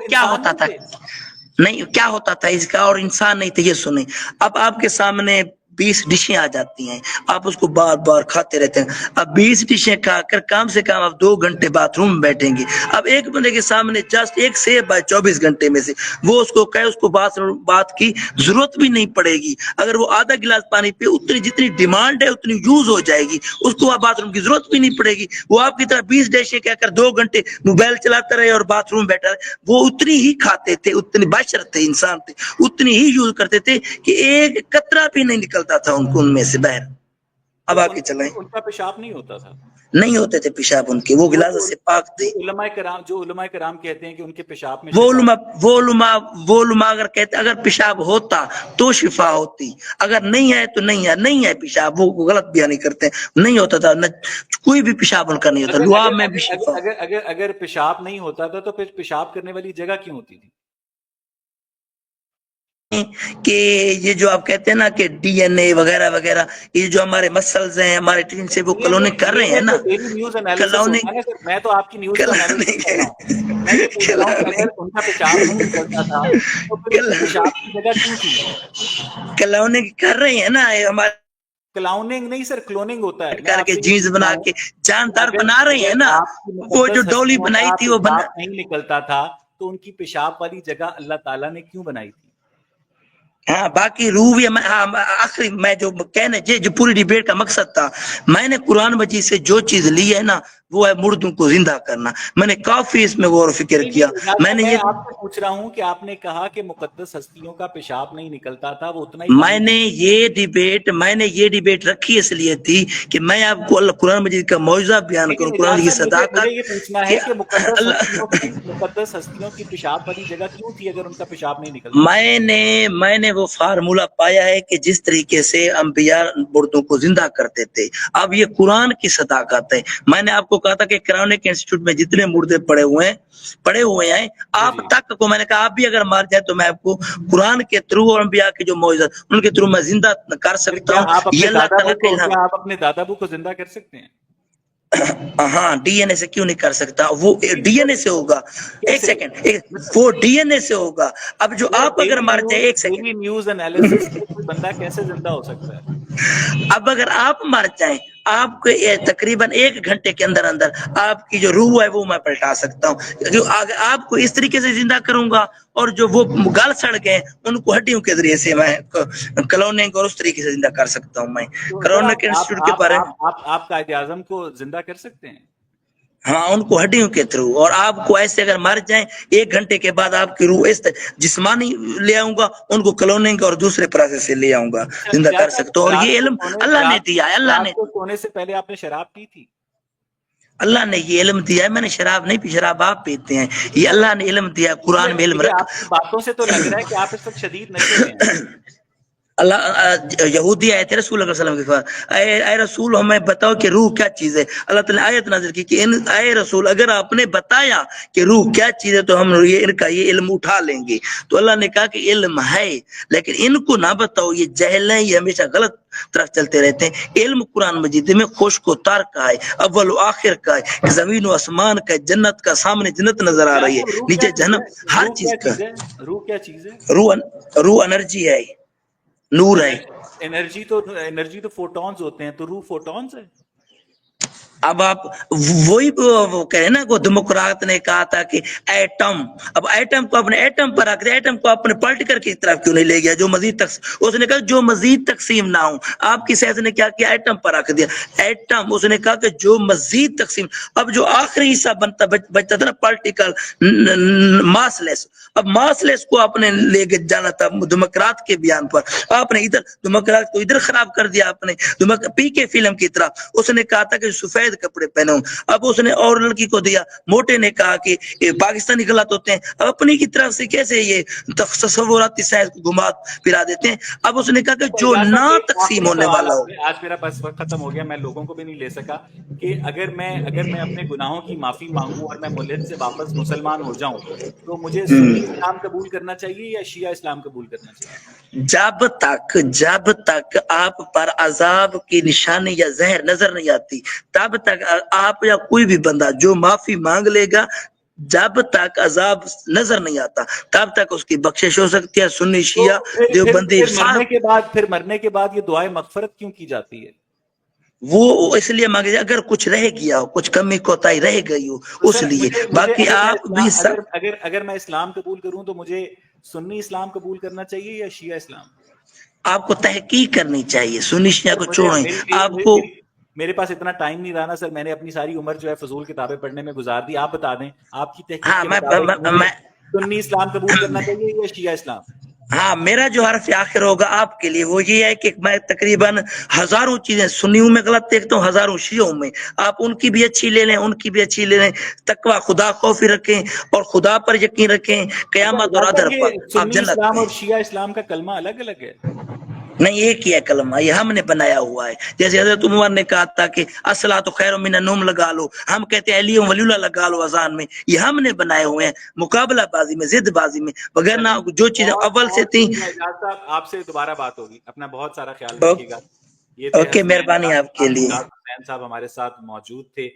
کیا ہوتا تھا؟ نہیں، کیا ہوتا تھا اس کا؟ اور انسان نہیں تھے. یہ سنیں، اب آپ کے سامنے 20 ڈشیں آ جاتی ہیں، آپ اس کو بار بار کھاتے رہتے ہیں. اب 20 ڈشیں کھا کر کم سے کم آپ 2 گھنٹے باتھ روم میں بیٹھیں گے. اب ایک بندے کے سامنے جسٹ ایک سیب ہے 24 گھنٹے میں سے، وہ اس کو کہے اس کو بات کی ضرورت بھی نہیں پڑے گی. اگر وہ آدھا گلاس پانی پہ، اتنی جتنی ڈیمانڈ ہے اتنی یوز ہو جائے گی، اس کو باتھ روم کی ضرورت بھی نہیں پڑے گی. وہ آپ کی طرح 20 ڈشیں کہہ کر 2 گھنٹے موبائل چلاتا رہے اور باتھ روم بیٹھا رہے. وہ اتنی ہی کھاتے تھے، اتنی بشر تھے، انسان تھے، اتنی ہی یوز کرتے تھے کہ ایک قطرہ بھی نہیں نکلتا تھا ان میں سے باہر. اب آگے چلیں. ان کا پیشاب نہیں ہوتا تھا؟ نہیں ہوتے تھے پیشاب ان کے، وہ غلاظت سے پاک تھے. جو علماء کرام کہتے ہیں کہ ان کے پیشاب میں وہ علماء اگر کہتے اگر پیشاب ہوتا تو شفا ہوتی، اگر نہیں ہے تو نہیں ہے پیشاب. وہ غلط بیان نہیں کرتے، نہیں ہوتا تھا، کوئی بھی پیشاب ان کا نہیں ہوتا. لعاب میں بھی شفا. اگر پیشاب نہیں ہوتا تھا تو پھر پیشاب کرنے والی جگہ کیوں ہوتی تھی؟ کہ یہ جو آپ کہتے ہیں نا کہ ڈی این اے وغیرہ وغیرہ، یہ جو ہمارے مسلز ہیں ہمارے ٹین سے وہ کلوننگ کر رہے ہیں نا. میں تو آپ کی نیوز کا انالیسس کر رہا ہوں. میں یہ پوچھ رہا ہوں کہ اگر ان کا پیشاب نہیں نکلتا تھا تو پھر پیشاب کی جگہ کیوں تھی؟ کلوننگ کر رہے ہیں نا ہمارے. کلاؤننگ نہیں سر، کلوننگ ہوتا ہے. کر کے جینز بنا کے جاندار بنا رہے ہیں نا. وہ جو ڈولی بنائی تھی وہ نہیں نکلتا تھا تو ان کی پیشاب والی جگہ اللہ تعالیٰ نے کیوں بنائی تھی؟ ہاں، باقی روح آخری میں جو کہنے جو پوری ڈیبیٹ کا مقصد تھا، میں نے قرآن مجید سے جو چیز لی ہے نا وہ ہے مردوں کو زندہ کرنا. میں نے کافی اس میں غور و فکر کیا. میں نے یہ آپ سے پوچھ رہا ہوں کہ آپ نے کہا کہ مقدس ہستیوں کا پیشاب نہیں نکلتا تھا، وہ اتنا ہی. میں نے یہ ڈیبیٹ رکھی اس لیے تھی کہ میں آپ کو اللہ قرآن مجید کا معجزہ بیان کروں، قرآن کی صداقت. یہ پوچھنا ہے کہ مقدس ہستیوں کی پیشاب والی جگہ کیوں تھی اگر ان کا پیشاب نہیں نکلتا؟ میں نے وہ فارمولہ پایا ہے کہ جس طریقے سے انبیاء مردوں کو زندہ کرتے تھے. اب یہ قرآن کی صداقت ہے. میں نے آپ کو کہا تھا کہ کرونک انسٹیٹیوٹ میں جتنے مردے پڑے ہوئے ہیں آپ تک کو میں نے کہا آپ بھی اگر مار جائے تو میں آپ کو قرآن کے تھرو اور انبیاء کے جو معجزات ان کے تھرو میں زندہ کر سکتا ہوں. یہ اللہ تعالیٰ کے آپ اپنے دادا ابو کو زندہ کر سکتے ہیں؟ ہاں، ڈی این اے سے کیوں نہیں کر سکتا؟ وہ ڈی این اے سے ہوگا. ایک سیکنڈ، وہ ڈی این اے سے ہوگا. اب جو آپ اگر مار جائے، ایک سیکنڈ، نیوز انالیسس بندہ کیسے زندہ ہو سکتا ہے؟ اب اگر آپ مر جائیں، آپ کو تقریباً 1 گھنٹے کے اندر اندر آپ کی جو روح ہے وہ میں پلٹا سکتا ہوں. آپ کو اس طریقے سے زندہ کروں گا, اور جو وہ گل سڑ گئے ان کو ہڈیوں کے ذریعے سے میں کلوننگ اور اس طریقے سے زندہ کر سکتا ہوں. میں تو سر کلوننگ انسٹیٹیوٹ کے بارے میں, آپ قائد اعظم کو زندہ کر سکتے ہیں؟ ہاں ان کو ہڈیوں کے تھرو, اور آپ کو ایسے اگر مر جائیں 1 گھنٹے کے بعد آپ کی روح اس جسمانی لے آؤں گا, ان کو کلوننگ اور دوسرے پروسیس سے لے آؤں گا, زندہ کر سکتا ہوں. اور یہ علم اللہ نے دیا ہے, اللہ نے, رات کو سونے سے پہلے آپ نے شراب پی تھی؟ اللہ نے یہ علم دیا ہے. میں نے شراب نہیں پی, شراب آپ پیتے ہیں. یہ اللہ نے علم دیا, قرآن میں علم رکھ. آپ کی باتوں سے تو لگ رہا ہے کہ آپ اس وقت شدید نشے میں ہیں. اللہ یہودی آئے تھے رسول اللہ صلی اللہ علیہ وسلم کے پاس, اے رسول ہمیں بتاؤ کہ روح کیا چیز ہے. اللہ تعالیٰ نے آیت نازل کی کہ اے رسول اگر آپ نے بتایا کہ روح کیا چیز ہے تو ہم ان کا یہ علم اٹھا لیں گے. تو اللہ نے کہا کہ علم ہے لیکن ان کو نہ بتاؤ, یہ جہل ہے, یہ ہمیشہ غلط طرف چلتے رہتے ہیں. علم قرآن مجید میں خشک و تار کا ہے, اول و آخر کا ہے, زمین و آسمان کا ہے, جنت کا, سامنے جنت نظر آ رہی ہے, نیچے جہنم, ہر چیز کا. روح کیا چیز ہے؟ روح انرجی ہے, نور ہے. انرجی تو فوٹونز ہوتے ہیں, تو روح فوٹونز ہے. اب آپ وہی وہ کہے نا, کو ڈیموکرات نے کہا تھا کہ ایٹم, اب ایٹم کو اپنے ایٹم پر رکھ دیا, ایٹم کو اپنے پارٹیکل کی طرف کیوں نہیں لے گیا جو مزید اس نے کہا جو مزید تقسیم نہ ہو. آپ کی سائنس نے کیا کیا, ایٹم پر رکھ دیا ایٹم. اس نے کہا کہ جو مزید تقسیم, اب جو آخری حصہ بچتا تھا نا پارٹیکل ماس لیس, اب ماس لیس کو آپ نے لے کے جانا تھا ڈیموکرات کے بیان پر. آپ نے ادھر ڈیموکرات کو ادھر خراب کر دیا آپ نے, پی کے فلم کی طرح. اس نے کہا تھا کہ سفید کپڑے پہنو, اب اس نے اور لڑکی کو دیا. موٹے نے کہا کہ پاکستانی غلط ہوتے ہیں, اب اپنی کی طرف سے کیسے یہ تصوراتی سائنس کو گھما پھرا دیتے ہیں. اب اس نے کہا کہ جو نہ تقسیم ہونے والا ہو. آج میرا بس وقت ختم ہو گیا, میں لوگوں کو بھی نہیں لے سکا, کہ اگر میں اپنے گناہوں کی معافی مانگوں اور میں ملحد سے واپس مسلمان ہو جاؤں تو مجھے سنی اسلام قبول کرنا چاہیے یا شیعہ اسلام قبول کرنا چاہیے؟ جب تک آپ پر عذاب کی نشانی یا زہر نظر نہیں آتی تب تک آپ یا کوئی بھی بندہ جو معافی مانگ لے گا, جب تک عذاب نظر نہیں آتا تب تک اس کی بخشش ہو سکتی ہے. سنی شیعہ دیوبندی پھر مرنے کے بعد یہ دعائے مغفرت کیوں کی جاتی ہے؟ وہ اس لیے مانگے اگر کچھ رہ گیا ہو, کچھ کمی کوتاہی رہ گئی ہو اس لیے. باقی آپ بھی اگر میں اسلام قبول کروں تو مجھے سنی اسلام قبول کرنا چاہیے یا شیعہ اسلام؟ آپ کو تحقیق کرنی چاہیے, سنی شیعہ کو چھوڑیں. آپ کو میرے پاس اتنا ٹائم نہیں رہا نا سر, میں نے اپنی ساری عمر جو ہے فضول کتابیں پڑھنے میں گزار دی. آپ بتا دیں آپ کی تحقیق کے مطابق سنی اسلام قبول کرنا چاہیے یا شیعہ اسلام؟ ہاں, میرا جو حرف آخر ہوگا آپ کے لیے وہ یہ ہے کہ میں تقریباً ہزاروں چیزیں سنیوں میں غلط دیکھتا ہوں, ہزاروں شیعوں میں. آپ ان کی بھی اچھی لے لیں, ان کی بھی اچھی لے لیں. تقویٰ خدا خوفی رکھیں اور خدا پر یقین رکھیں, قیامت اور ادھر پر آپ سنی جنت اسلام میں. اور شیعہ اسلام کا کلمہ الگ الگ ہے؟ نہیں, ایک ہی ہے کلمہ, یہ ہم نے بنایا ہوا ہے. جیسے حضرت عمر نے کہا تھا کہ الصلاۃ خیر من النوم لگا لو, ہم کہتے ہیں علی ولی اللہ لگا لو اذان میں. یہ ہم نے بنائے ہوئے ہیں مقابلہ بازی میں, ضد بازی میں, بغیر نہ جو چیزیں اول سے تھیں. آپ سے دوبارہ بات ہوگی, اپنا بہت سارا خیال رکھیے گا. یہ اوکے, مہربانی آپ کے لیے. حسین صاحب ہمارے ساتھ موجود تھے,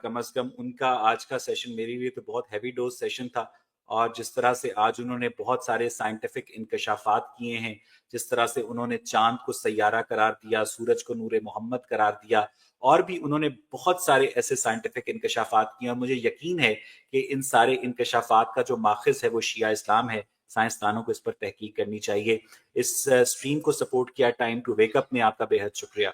کم از کم ان کا آج کا سیشن میرے لیے تو بہت ہیوی ڈوز سیشن تھا. اور جس طرح سے آج انہوں نے بہت سارے سائنٹیفک انکشافات کیے ہیں, جس طرح سے انہوں نے چاند کو سیارہ قرار دیا, سورج کو نور محمد قرار دیا, اور بھی انہوں نے بہت سارے ایسے سائنٹیفک انکشافات کیے, اور مجھے یقین ہے کہ ان سارے انکشافات کا جو ماخذ ہے وہ شیعہ اسلام ہے. سائنسدانوں کو اس پر تحقیق کرنی چاہیے. اس اسٹریم کو سپورٹ کیا ٹائم ٹو ویک اپ نے, آپ کا بے حد شکریہ.